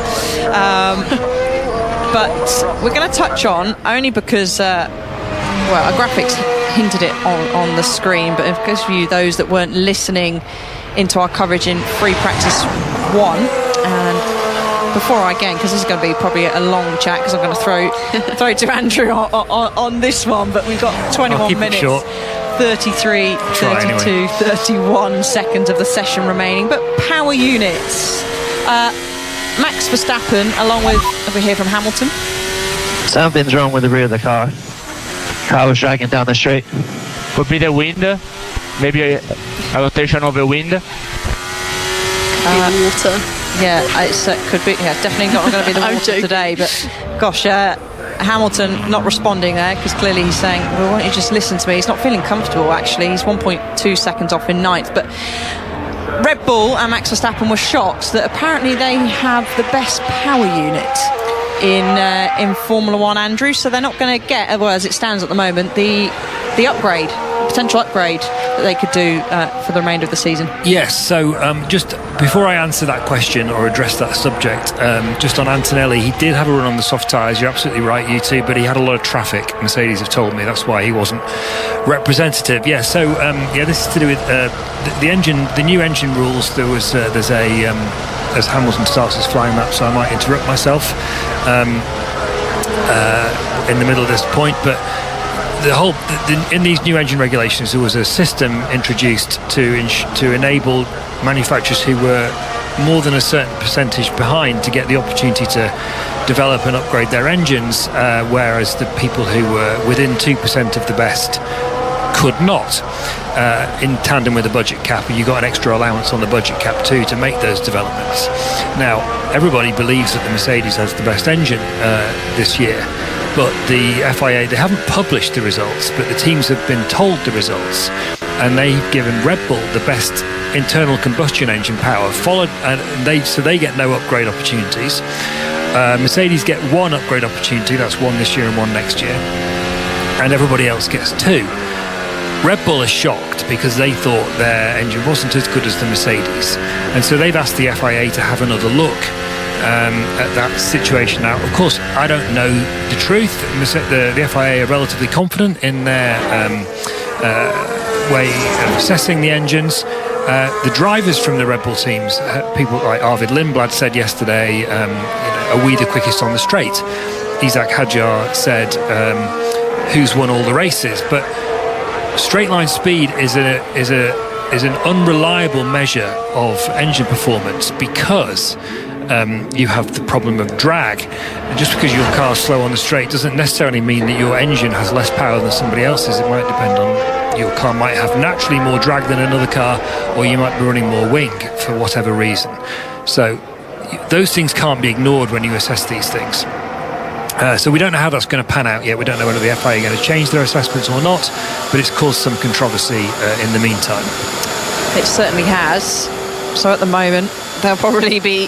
But we're going to touch on, only because our graphics hinted it on the screen, but of course for you, those that weren't listening into our coverage in free practice 1, and before because this is going to be probably a long chat, because I'm going to throw it to Andrew on this one, but we've got 21 minutes, 33, 32, 31 seconds of the session remaining. But power units, Max Verstappen, along with, over here from Hamilton. Something's wrong with the rear of the car. Car was dragging down the straight. Could be the wind, maybe a rotation of the wind. Water. Yeah, it could be. Yeah, definitely not going to be the water today. But gosh, Hamilton not responding there, because clearly he's saying, well, why don't you just listen to me? He's not feeling comfortable, actually. He's 1.2 seconds off in 9th. But Red Bull and Max Verstappen were shocked that apparently they have the best power unit in Formula 1, Andrew, so they're not going to get, well, as it stands at the moment, the upgrade, potential upgrade that they could do for the remainder of the season. Yes, so just before I answer that question or address that subject, just on Antonelli, he did have a run on the soft tyres, you're absolutely right, you two, but he had a lot of traffic, Mercedes have told me, that's why he wasn't representative. Yeah, so this is to do with the new engine rules. There's as Hamilton starts his flying lap, so I might interrupt myself in the middle of this point, but in these new engine regulations there was a system introduced to enable manufacturers who were more than a certain percentage behind to get the opportunity to develop and upgrade their engines, whereas the people who were within 2% of the best could not, in tandem with the budget cap, and you got an extra allowance on the budget cap too to make those developments. Now everybody believes that the Mercedes has the best engine this year, but the FIA, they haven't published the results, but the teams have been told the results, and they've given Red Bull the best internal combustion engine power, so they get no upgrade opportunities. Mercedes get one upgrade opportunity, that's one this year and one next year, and everybody else gets two. Red Bull are shocked because they thought their engine wasn't as good as the Mercedes, and so they've asked the FIA to have another look at that situation. Now, of course, I don't know the truth. The FIA are relatively confident in their way of assessing the engines. The drivers from the Red Bull teams, people like Arvid Lindblad said yesterday, are we the quickest on the straight? Isaac Hadjar said, who's won all the races? But straight line speed is an unreliable measure of engine performance because you have the problem of drag, and just because your car's slow on the straight doesn't necessarily mean that your engine has less power than somebody else's. It might depend on, your car might have naturally more drag than another car, or you might be running more wing for whatever reason. So those things can't be ignored when you assess these things. So we don't know how that's going to pan out yet. We don't know whether the FIA are going to change their assessments or not, but it's caused some controversy in the meantime. It certainly has. So at the moment they'll probably be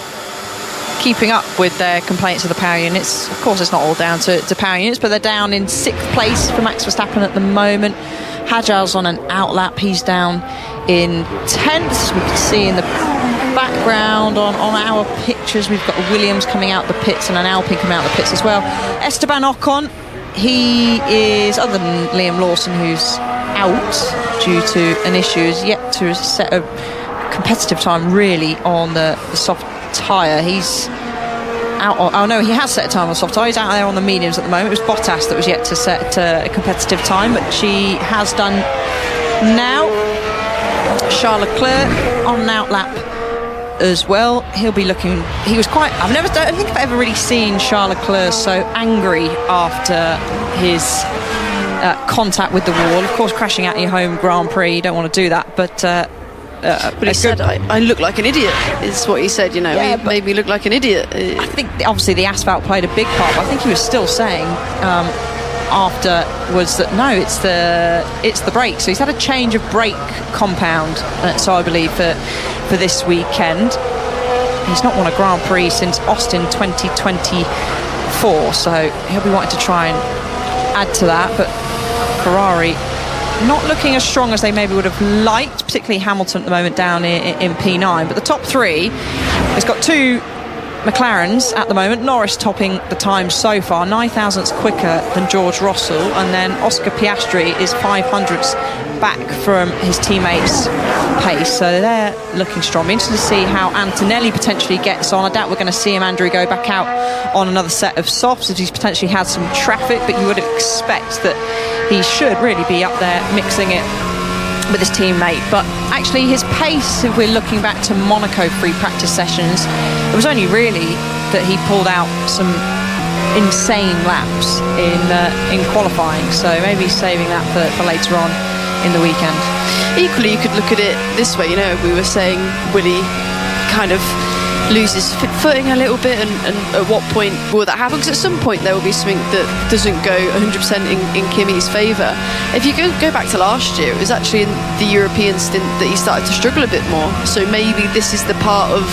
keeping up with their complaints of the power units. Of course, it's not all down to power units, but they're down in 6th place for Max Verstappen at the moment. Hadjar's on an outlap, he's down in 10th. We can see in the background on our pictures we've got Williams coming out the pits and an Alpine coming out the pits as well. Esteban Ocon, he is, other than Liam Lawson, who's out due to an issue, is yet to set a competitive time really on the soft tyre. He's out on, oh no, he has set a time on the soft tyre. He's out there on the mediums at the moment. It was Bottas that was yet to set a competitive time, but she has done now. Charles Leclerc on an outlap as well. He'll be looking, he was quite, I don't think I've ever really seen Charles Leclerc so angry after his contact with the wall. Of course, crashing out your home Grand Prix, you don't want to do that, but he said, I look like an idiot, is what he said, you know. Yeah, he made me look like an idiot. I think obviously the asphalt played a big part, but I think he was still saying afterwards that no, it's the brake. So he's had a change of brake compound, so I believe for this weekend. He's not won a Grand Prix since Austin 2024, so he'll be wanting to try and add to that, but Ferrari not looking as strong as they maybe would have liked, particularly Hamilton at the moment down in P9. But the top three, it's got two McLarens at the moment. Norris topping the time so far, 9 thousandths quicker than George Russell, and then Oscar Piastri is 500ths back from his teammates' pace, so they're looking strong. Be interested to see how Antonelli potentially gets on. I doubt we're going to see him, Andrew, go back out on another set of softs as he's potentially had some traffic, but you would expect that he should really be up there mixing it with his teammate. But actually his pace, if we're looking back to Monaco free practice sessions, it was only really that he pulled out some insane laps in qualifying, so maybe saving that for later on in the weekend. Equally, you could look at it this way, you know, we were saying Willie kind of loses footing a little bit, and at what point will that happen? Because at some point there will be something that doesn't go 100% in Kimi's favour. If you go back to last year, it was actually in the European stint that he started to struggle a bit more. So maybe this is the part of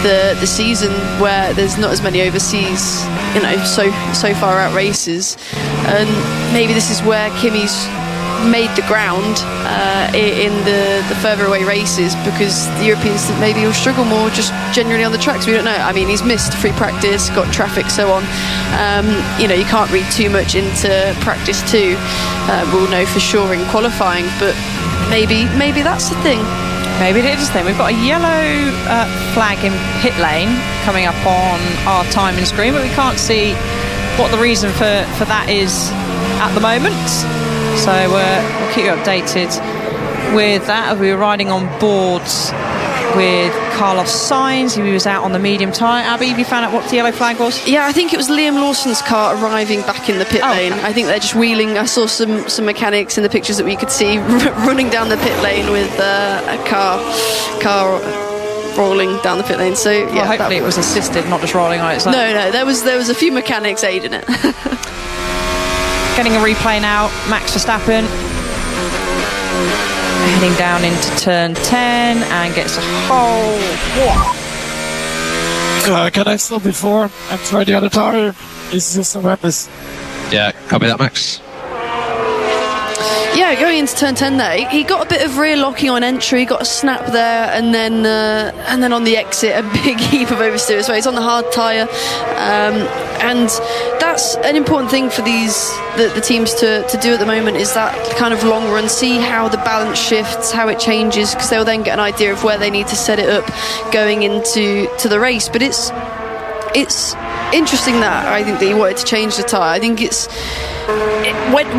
the season where there's not as many overseas, so far out races, and maybe this is where Kimi's made the ground in the further away races, because the Europeans maybe will struggle more just generally on the tracks. We don't know. I mean, he's missed free practice, got traffic, so on. You can't read too much into practice 2. We'll know for sure in qualifying, but maybe that's the thing. Maybe it is the thing. We've got a yellow flag in pit lane coming up on our timing screen, but we can't see what the reason for that is at the moment. So we'll keep you updated with that. We were riding on boards with Carlos Sainz. He was out on the medium tyre. Abby, have you found out what the yellow flag was? Yeah, I think it was Liam Lawson's car arriving back in the pit lane. Okay. I think they're just wheeling. I saw some mechanics in the pictures that we could see running down the pit lane with a car rolling down the pit lane. So yeah, well, hopefully it was assisted, not just rolling on its own. No, there was a few mechanics aiding it. Getting a replay now. Max Verstappen heading down into turn 10 and gets a whole... Can I stop before and try the other tire? Is this horrendous? Yeah, copy that, Max. Yeah, going into turn 10 there, he got a bit of rear locking on entry, got a snap there, and then on the exit, a big heap of oversteer as well. He's on the hard tyre, and that's an important thing for the teams to do at the moment, is that kind of long run, see how the balance shifts, how it changes, because they'll then get an idea of where they need to set it up going into the race. But it's interesting that I think that he wanted to change the tyre. I think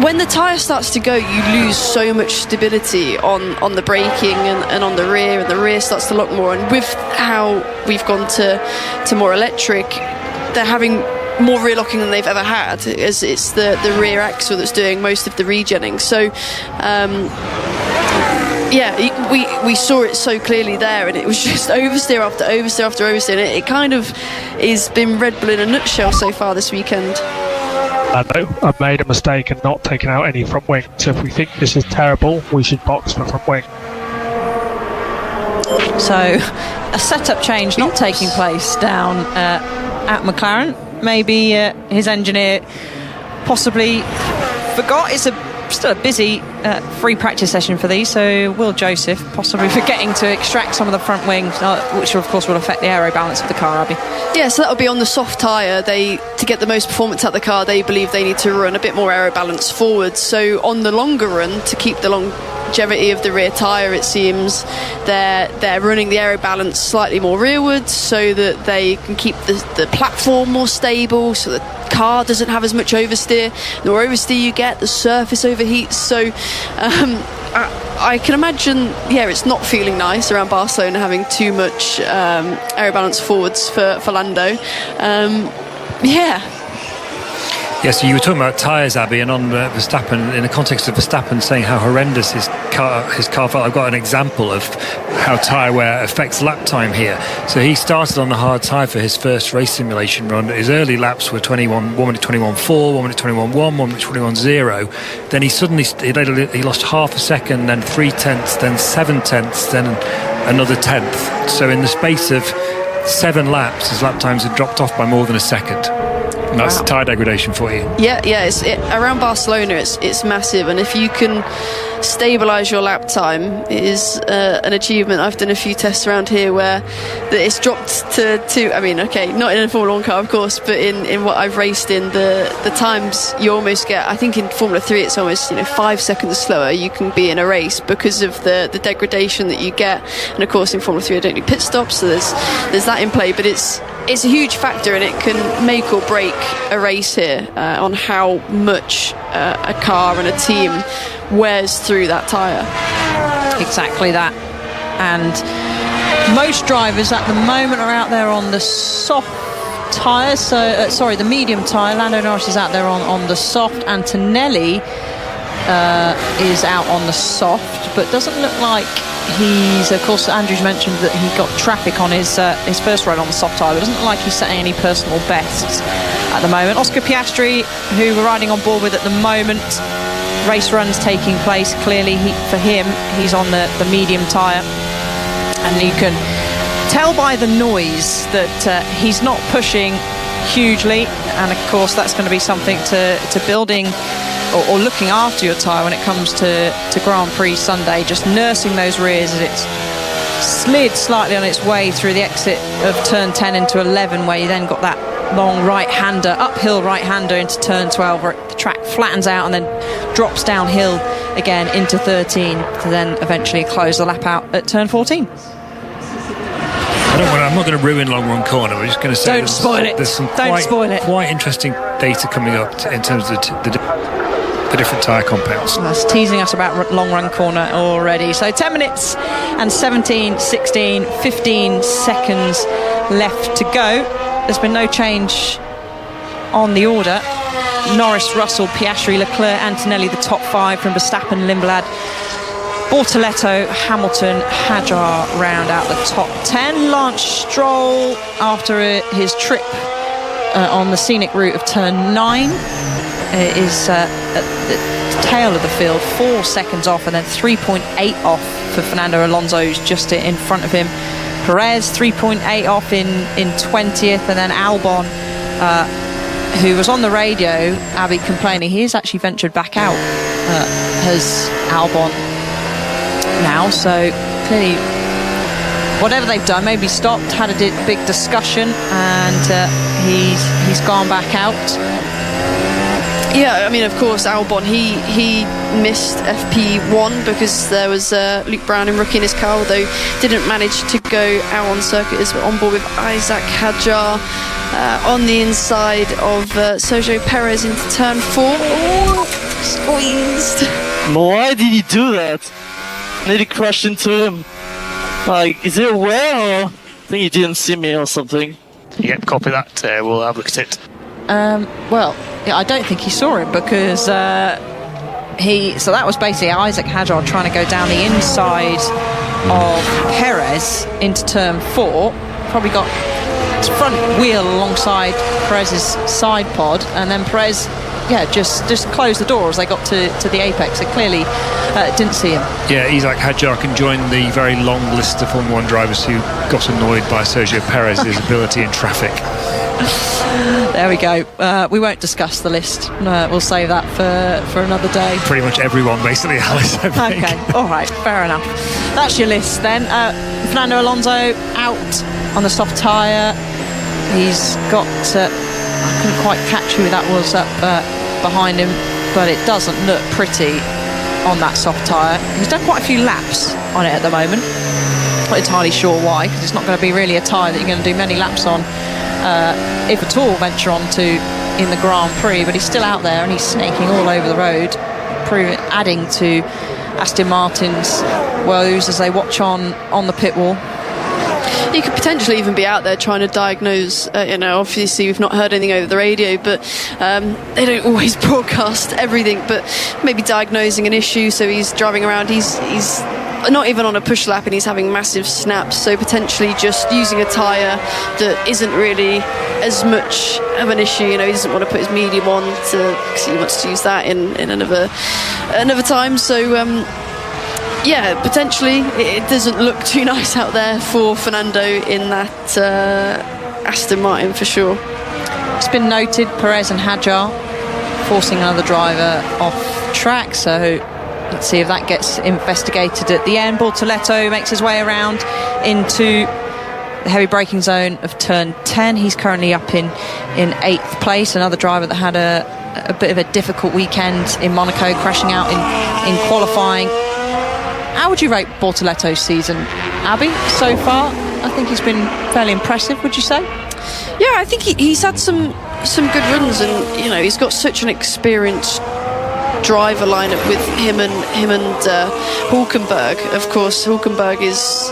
when the tyre starts to go, you lose so much stability on the braking and on the rear, and the rear starts to lock more. And with how we've gone to more electric, they're having more rear locking than they've ever had, as it's the rear axle that's doing most of the regenning. So yeah, we saw it so clearly there, and it was just oversteer after oversteer after oversteer, and it kind of has been Red Bull in a nutshell so far this weekend. I know I've made a mistake and not taken out any front wing, so if we think this is terrible, we should box for front wing. So a setup change not taking place down at McLaren. Maybe his engineer possibly forgot. It's still a busy free practice session for these, so Will Joseph possibly forgetting to extract some of the front wings, which of course will affect the aero balance of the car, Abby. Yeah, so that'll be on the soft tyre. To get the most performance out of the car, they believe they need to run a bit more aero balance forward. So on the longer run, to keep the longevity of the rear tyre, it seems they're running the aero balance slightly more rearwards, so that they can keep the platform more stable, so the car doesn't have as much oversteer. The more oversteer you get, the surface overheats. So I can imagine, it's not feeling nice around Barcelona having too much aero balance forwards for Lando. Yeah, so you were talking about tyres, Abby, and on Verstappen, in the context of Verstappen saying how horrendous his car felt, I've got an example of how tyre wear affects lap time here. So he started on the hard tyre for his first race simulation run. His early laps were 1 minute 21.4, 1 minute 21.1, 1 minute 21.0. Then he lost half a second, then 3/10, then 7/10, then another 10th. So in the space of 7 laps, his lap times had dropped off by more than a second. And that's tyre degradation for you. Yeah, around Barcelona, it's massive, and if you can stabilise your lap time, it is an achievement. I've done a few tests around here where it's dropped to 2. I mean, okay, not in a Formula 1 car, of course, but in what I've raced in, the times you almost get, I think in Formula 3 it's almost 5 seconds slower you can be in a race because of the degradation that you get. And of course in Formula 3 I don't do pit stops, so there's that in play, but it's a huge factor, and it can make or break a race here on how much a car and a team wears through that tyre. Exactly that. And most drivers at the moment are out there on the soft tyre, so the medium tyre. Lando Norris is out there on the soft. Antonelli is out on the soft, but doesn't look like he's, of course, Andrew's mentioned that he got traffic on his first run on the soft tyre, but it doesn't look like he's setting any personal bests at the moment. Oscar Piastri, who we're riding on board with at the moment, race runs taking place. Clearly, for him, he's on the medium tyre, and you can tell by the noise that he's not pushing hugely, and of course that's going to be something to building or looking after your tyre when it comes to Grand Prix Sunday, just nursing those rears as it's slid slightly on its way through the exit of turn 10 into 11, where you then got that long right-hander, uphill right-hander into turn 12, where the track flattens out and then drops downhill again into 13 to then eventually close the lap out at turn 14. I'm not going to ruin long run corner. I'm just going to say don't spoil it. There's some quite interesting data coming up in terms of the different tyre compounds. That's teasing us about long run corner already. So 10 minutes and 17, 16, 15 seconds left to go. There's been no change on the order. Norris, Russell, Piastri, Leclerc, Antonelli, the top 5 from Verstappen, Lindblad, Bortoletto, Hamilton, Hadjar round out the top 10. Lance Stroll, after his trip on the scenic route of turn 9, is at the tail of the field, 4 seconds off, and then 3.8 off for Fernando Alonso, who's just in front of him. Perez 3.8 off in 20th, and then Albon, who was on the radio, Abby, complaining he's actually ventured back out, has Albon now, so clearly whatever they've done, maybe stopped, had a big discussion, and he's gone back out. Yeah, I mean, of course, Albon, he missed FP1 because there was Luke Brown in rookie in his car, although didn't manage to go out on circuit. Is on board with Isaac Hadjar on the inside of Sergio Perez into turn 4. Oh, squeezed. Why did he do that? Nearly crashed into him. Like, is he aware, or I think he didn't see me or something? Yeah, copy that. We'll have a look at it. Well, yeah, I don't think he saw it because so that was basically Isaac Hadjar trying to go down the inside of Perez into turn 4. Probably got his front wheel alongside Perez's side pod, and then Perez, just closed the door as they got to the apex. They clearly didn't see him. Yeah, Isaac Hadjar can join the very long list of Formula 1 drivers who got annoyed by Sergio Perez's ability in traffic. There we go. We won't discuss the list. We'll save that for another day. Pretty much everyone, basically, Alice, I think. Okay, all right, fair enough. That's your list then. Fernando Alonso out on the soft tyre. He's got... I couldn't quite catch who that was up behind him, but it doesn't look pretty on that soft tyre. He's done quite a few laps on it at the moment. Not entirely sure why, because it's not going to be really a tyre that you're going to do many laps on, if at all venture on to in the Grand Prix, but he's still out there and he's snaking all over the road, adding to Aston Martin's woes as they watch on the pit wall. He could potentially even be out there trying to diagnose, obviously we've not heard anything over the radio, but they don't always broadcast everything, but maybe diagnosing an issue. So he's driving around, he's not even on a push lap and he's having massive snaps, so potentially just using a tyre that isn't really as much of an issue. He doesn't want to put his medium on because he wants to use that in another time. So potentially it doesn't look too nice out there for Fernando in that Aston Martin for sure. It's been noted Perez and Hadjar forcing another driver off track, so let's see if that gets investigated at the end. Bortoletto makes his way around into the heavy braking zone of turn 10. He's currently up in 8th place, another driver that had a bit of a difficult weekend in Monaco, crashing out in qualifying. How would you rate Bortoletto's season, Abby, so far? I think he's been fairly impressive, would you say? Yeah, I think he's had some good runs, and he's got such an experienced driver lineup with him and Hulkenberg. Of course, Hulkenberg is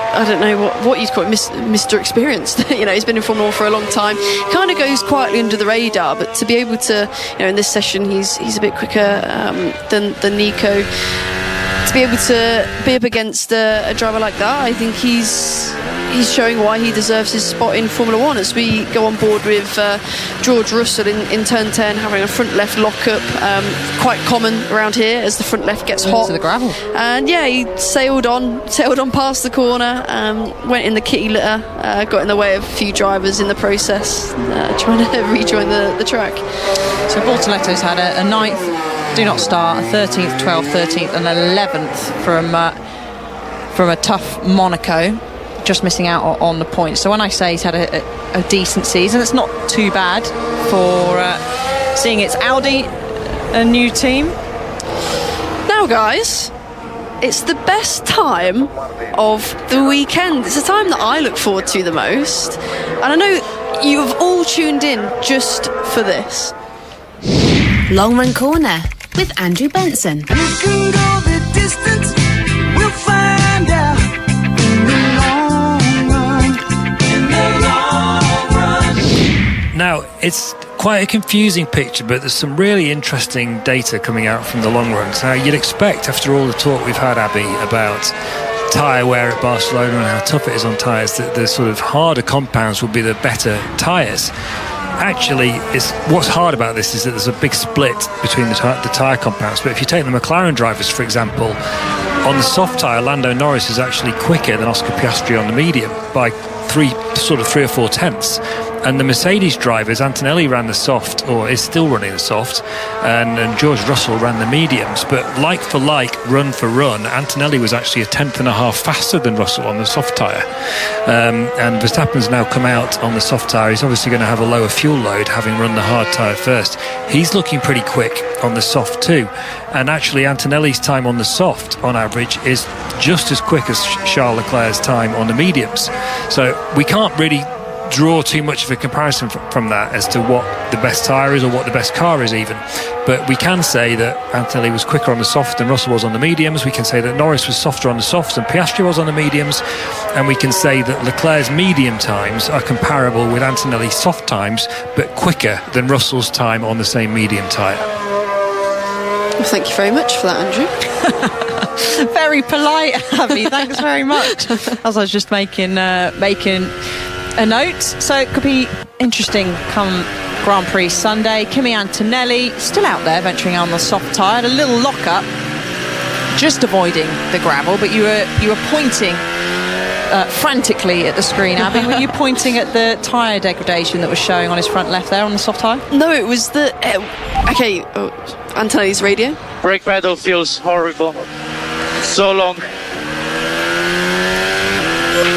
I don't know what you'd call it, Mr. Experienced. He's been in Formula 1 for a long time. Kind of goes quietly under the radar, but to be able to, in this session, he's a bit quicker than Nico. to be able to be up against a driver like that, I think he's showing why he deserves his spot in Formula 1 as we go on board with George Russell in turn 10 having a front left lockup, quite common around here as the front left gets hot to the gravel. And yeah, he sailed on past the corner, went in the kitty litter, got in the way of a few drivers in the process, trying to rejoin the track. So Bortoletto's had a 9th do not start, a 13th, 12th, 13th and 11th from a tough Monaco, just missing out on the points. So when I say he's had a decent season, it's not too bad for seeing it's Audi, a new team. Now guys, it's the best time of the weekend. It's the time that I look forward to the most, and I know you have all tuned in just for this. Long Run Corner with Andrew Benson. You can go the distance, we'll find out. Now, it's quite a confusing picture, but there's some really interesting data coming out from the long runs. Now, you'd expect, after all the talk we've had, Abby, about tyre wear at Barcelona and how tough it is on tyres, that the sort of harder compounds would be the better tyres. Actually, what's hard about this is that there's a big split between the tyre compounds. But if you take the McLaren drivers, for example, on the soft tyre, Lando Norris is actually quicker than Oscar Piastri on the medium by 3 or 4 tenths. And the Mercedes drivers, Antonelli ran the soft, or is still running the soft, and George Russell ran the mediums. But like for like, run for run, Antonelli was actually 1.5 tenths faster than Russell on the soft tyre. And Verstappen's now come out on the soft tyre. He's obviously going to have a lower fuel load, having run the hard tyre first. He's looking pretty quick on the soft too. And actually, Antonelli's time on the soft, on average, is just as quick as Charles Leclerc's time on the mediums. So we can't really draw too much of a comparison from that as to what the best tyre is or what the best car is even. But we can say that Antonelli was quicker on the soft than Russell was on the mediums. We can say that Norris was softer on the softs than Piastri was on the mediums. And we can say that Leclerc's medium times are comparable with Antonelli's soft times, but quicker than Russell's time on the same medium tyre. Well, thank you very much for that, Andrew. Very polite, Abby. Thanks very much. As I was just making a note. So it could be interesting come Grand Prix Sunday. Kimi Antonelli still out there venturing on the soft tyre, a little lock-up, just avoiding the gravel. But you were pointing frantically at the screen, Abby. Were you pointing at the tyre degradation that was showing on his front left there on the soft tyre? No, it was the Antonelli's radio. Brake pedal feels horrible. So long.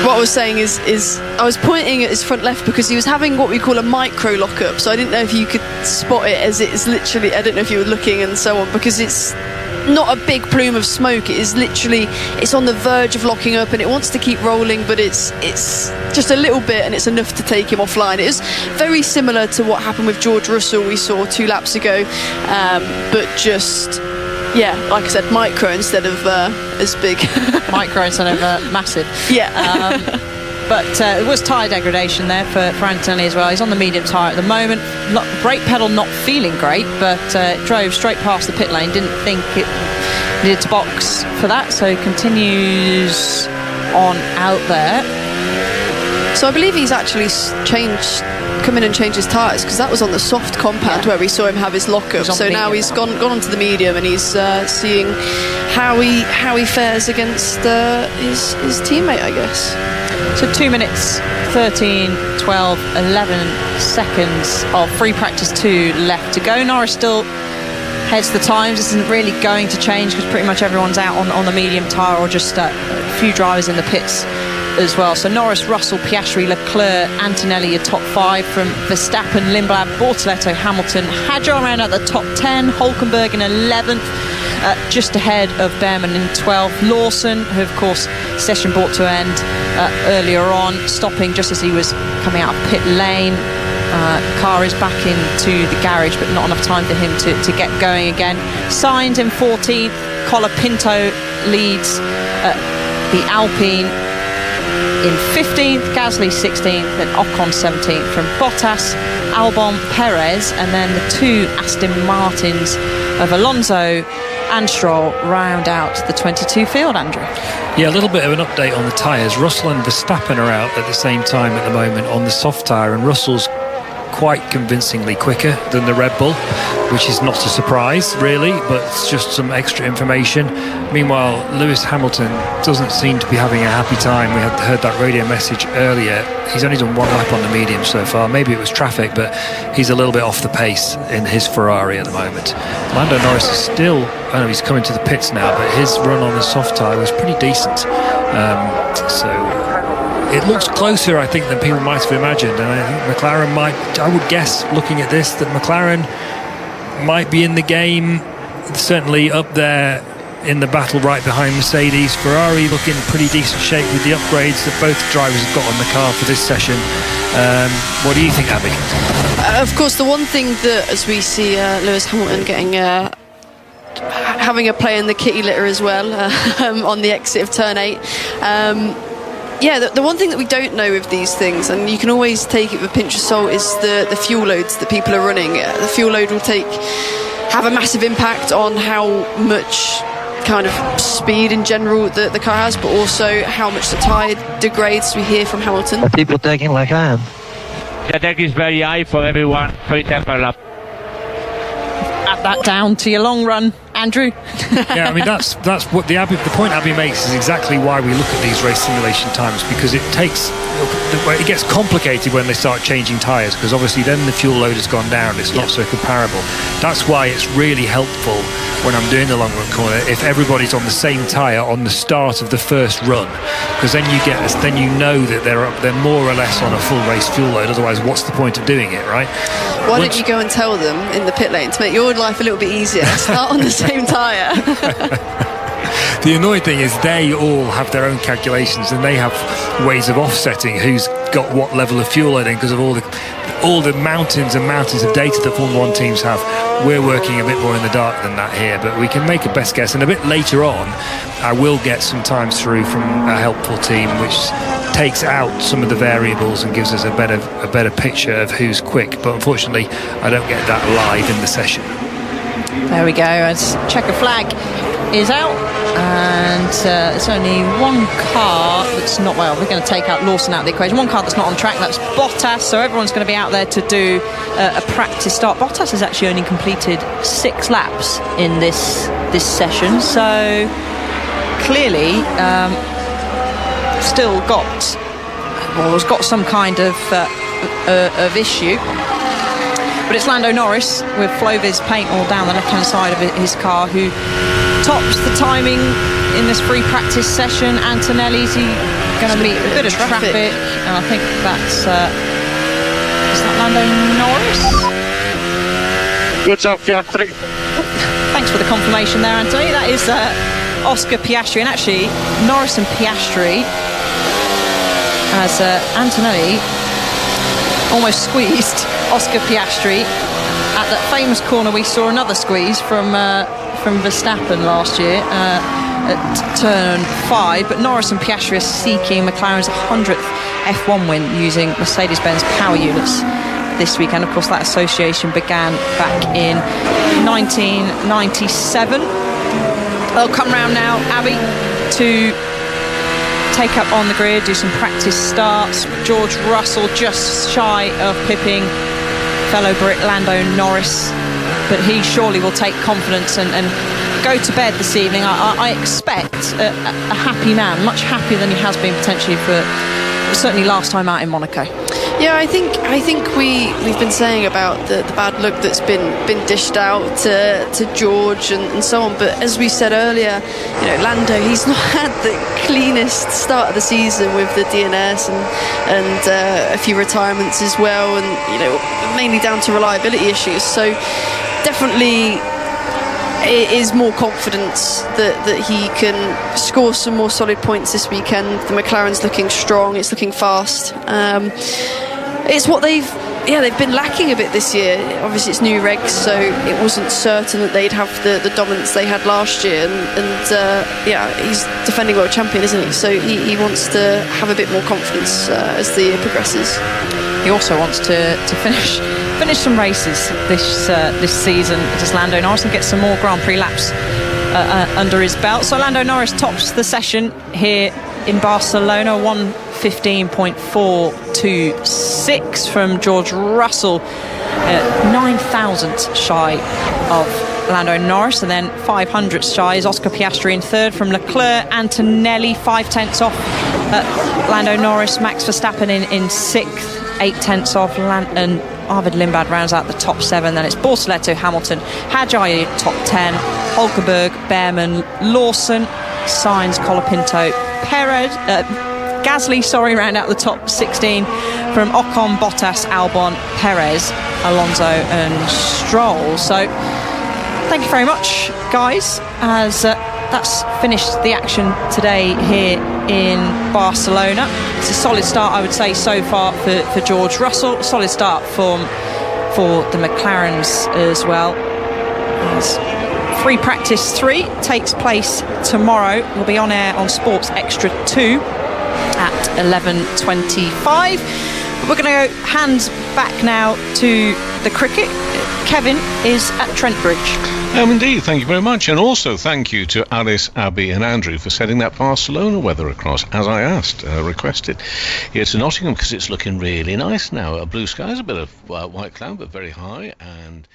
What I was saying is I was pointing at his front left because he was having what we call a micro lockup. So I didn't know if you could spot it, as it's literally, I don't know if you were looking and so on, because it's not a big plume of smoke. It is literally, it's on the verge of locking up and it wants to keep rolling, but it's just a little bit and it's enough to take him offline. It is very similar to what happened with George Russell we saw 2 laps ago, but just, yeah, like I said, micro instead of as big. Micro instead of massive. Yeah. But it was tyre degradation there for Antonelli as well. He's on the medium tyre at the moment. Brake pedal not feeling great, but drove straight past the pit lane. Didn't think it needed to box for that, so continues on out there. So I believe he's actually come in and changed his tyres, because that was on the soft compound where we saw him have his lockup. So now he's gone onto the medium and he's seeing how he fares against his teammate, I guess. So 2 minutes, 13, 12, 11 seconds of free practice 2 left to go. Norris still heads the times. This isn't really going to change because pretty much everyone's out on the medium tyre, or just a few drivers in the pits as well. So Norris, Russell, Piastri, Leclerc, Antonelli, your top 5 from Verstappen, Lindblad, Bortoletto, Hamilton, Hadjar around at the top 10, Hulkenberg in 11th, just ahead of Behrman in 12th, Lawson, who of course session brought to an end earlier on, stopping just as he was coming out of pit lane. Car is back into the garage, but not enough time for him to get going again. Sainz in 14th, Colapinto leads the Alpine in 15th, Gasly 16th and Ocon 17th from Bottas, Albon, Perez, and then the 2 Aston Martins of Alonso and Stroll round out the 22 field, Andrew. Yeah, a little bit of an update on the tyres. Russell and Verstappen are out at the same time at the moment on the soft tyre, and Russell's quite convincingly quicker than the Red Bull, which is not a surprise really, but it's just some extra information. Meanwhile, Lewis Hamilton doesn't seem to be having a happy time. We had heard that radio message earlier. He's only done one lap on the medium so far. Maybe it was traffic, but he's a little bit off the pace in his Ferrari at the moment. Lando Norris is still, I know he's coming to the pits now, but his run on the soft tyre was pretty decent. So it looks closer, I think, than people might have imagined, and I think McLaren might, I would guess, looking at this, that McLaren might be in the game, certainly up there in the battle right behind Mercedes. Ferrari looking pretty decent shape with the upgrades that both drivers have got on the car for this session. What do you think, Abby? Of course, the one thing that, as we see Lewis Hamilton getting having a play in the kitty litter as well on the exit of turn 8. The one thing that we don't know with these things, and you can always take it with a pinch of salt, is the fuel loads that people are running. The fuel load will have a massive impact on how much kind of speed in general the car has, but also how much the tyre degrades. We hear from Hamilton. Are people taking like I am? The attack is very high for everyone, 3 times per lap. Add that down to your long run, Andrew. Yeah, I mean that's what the point Abby makes is exactly why we look at these race simulation times, because it gets complicated when they start changing tyres, because obviously then the fuel load has gone down. It's not so comparable. That's why it's really helpful when I'm doing the long run corner if everybody's on the same tyre on the start of the first run, because then you know that they're more or less on a full race fuel load. Otherwise, what's the point of doing it, right? Why don't you go and tell them in the pit lane to make your life a little bit easier? Start on the same tyre. The annoying thing is they all have their own calculations, and they have ways of offsetting who's got what level of fuel loading because of all the mountains and mountains of data that Formula 1 teams have. We're working a bit more in the dark than that here, but we can make a best guess. And a bit later on, I will get some times through from a helpful team which takes out some of the variables and gives us a better picture of who's quick. But unfortunately, I don't get that live in the session. There we go, as checker flag is out, and it's only one car that's not, well, we're going to take out Lawson out of the equation. One car that's not on track, that's Bottas, so everyone's going to be out there to do a practice start. Bottas has actually only completed 6 laps in this session, so clearly still has got some kind of issue. But it's Lando Norris with Flovis paint all down the left-hand side of his car who tops the timing in this free practice session. Antonelli's going to meet a bit of traffic, and I think that's is that Lando Norris? Good job, Piastri. Thanks for the confirmation there, Anthony. That is Oscar Piastri, and actually Norris and Piastri, as Antonelli almost squeezed Oscar Piastri at that famous corner. We saw another squeeze from Verstappen last year at turn 5, but Norris and Piastri are seeking McLaren's 100th F1 win using Mercedes-Benz power units this weekend. Of course, that association began back in 1997. They'll come round now, Abby, to take up on the grid, do some practice starts. George Russell just shy of pipping fellow Brit Lando Norris, but he surely will take confidence and go to bed this evening. I expect a happy man, much happier than he has been potentially for certainly last time out in Monaco. Yeah, I think we've been saying about the bad look that's been dished out to George and so on. But as we said earlier, Lando, he's not had the cleanest start of the season with the DNS and a few retirements as well, and mainly down to reliability issues. So definitely it is more confidence that he can score some more solid points this weekend. The McLaren's looking strong, it's looking fast. It's what they've been lacking a bit this year. Obviously it's new regs, so it wasn't certain that they'd have the dominance they had last year, and he's defending world champion, isn't he? So he wants to have a bit more confidence as the year progresses. He also wants to finish finish some races this season. Does Lando Norris and get some more Grand Prix laps under his belt? So Lando Norris tops the session here in Barcelona, 1:15.426 from George Russell, 9 thousandths shy of Lando Norris, and then 500 shy is Oscar Piastri in third from Leclerc. Antonelli 5 tenths off Lando Norris. Max Verstappen in sixth, 8 tenths off, and Arvid Lindblad rounds out the top 7. Then it's Bortoleto, Hamilton, Hadjar top 10, Hulkenberg, Behrman, Lawson, Sainz, Colapinto, Perez, Gasly, round out the top 16 from Ocon, Bottas, Albon, Perez, Alonso and Stroll. So thank you very much, guys, as that's finished the action today here in Barcelona. It's a solid start, I would say, so far for George Russell. A solid start for the McLarens as well. As free practice 3 takes place tomorrow. We'll be on air on Sports Extra 2 at 11:25. We're going to go hands back now to the cricket. Kevin is at Trent Bridge. Indeed, thank you very much, and also thank you to Alice, Abby and Andrew for sending that Barcelona weather across, as I requested, here to Nottingham, because it's looking really nice now. Blue skies, a bit of white cloud, but very high, and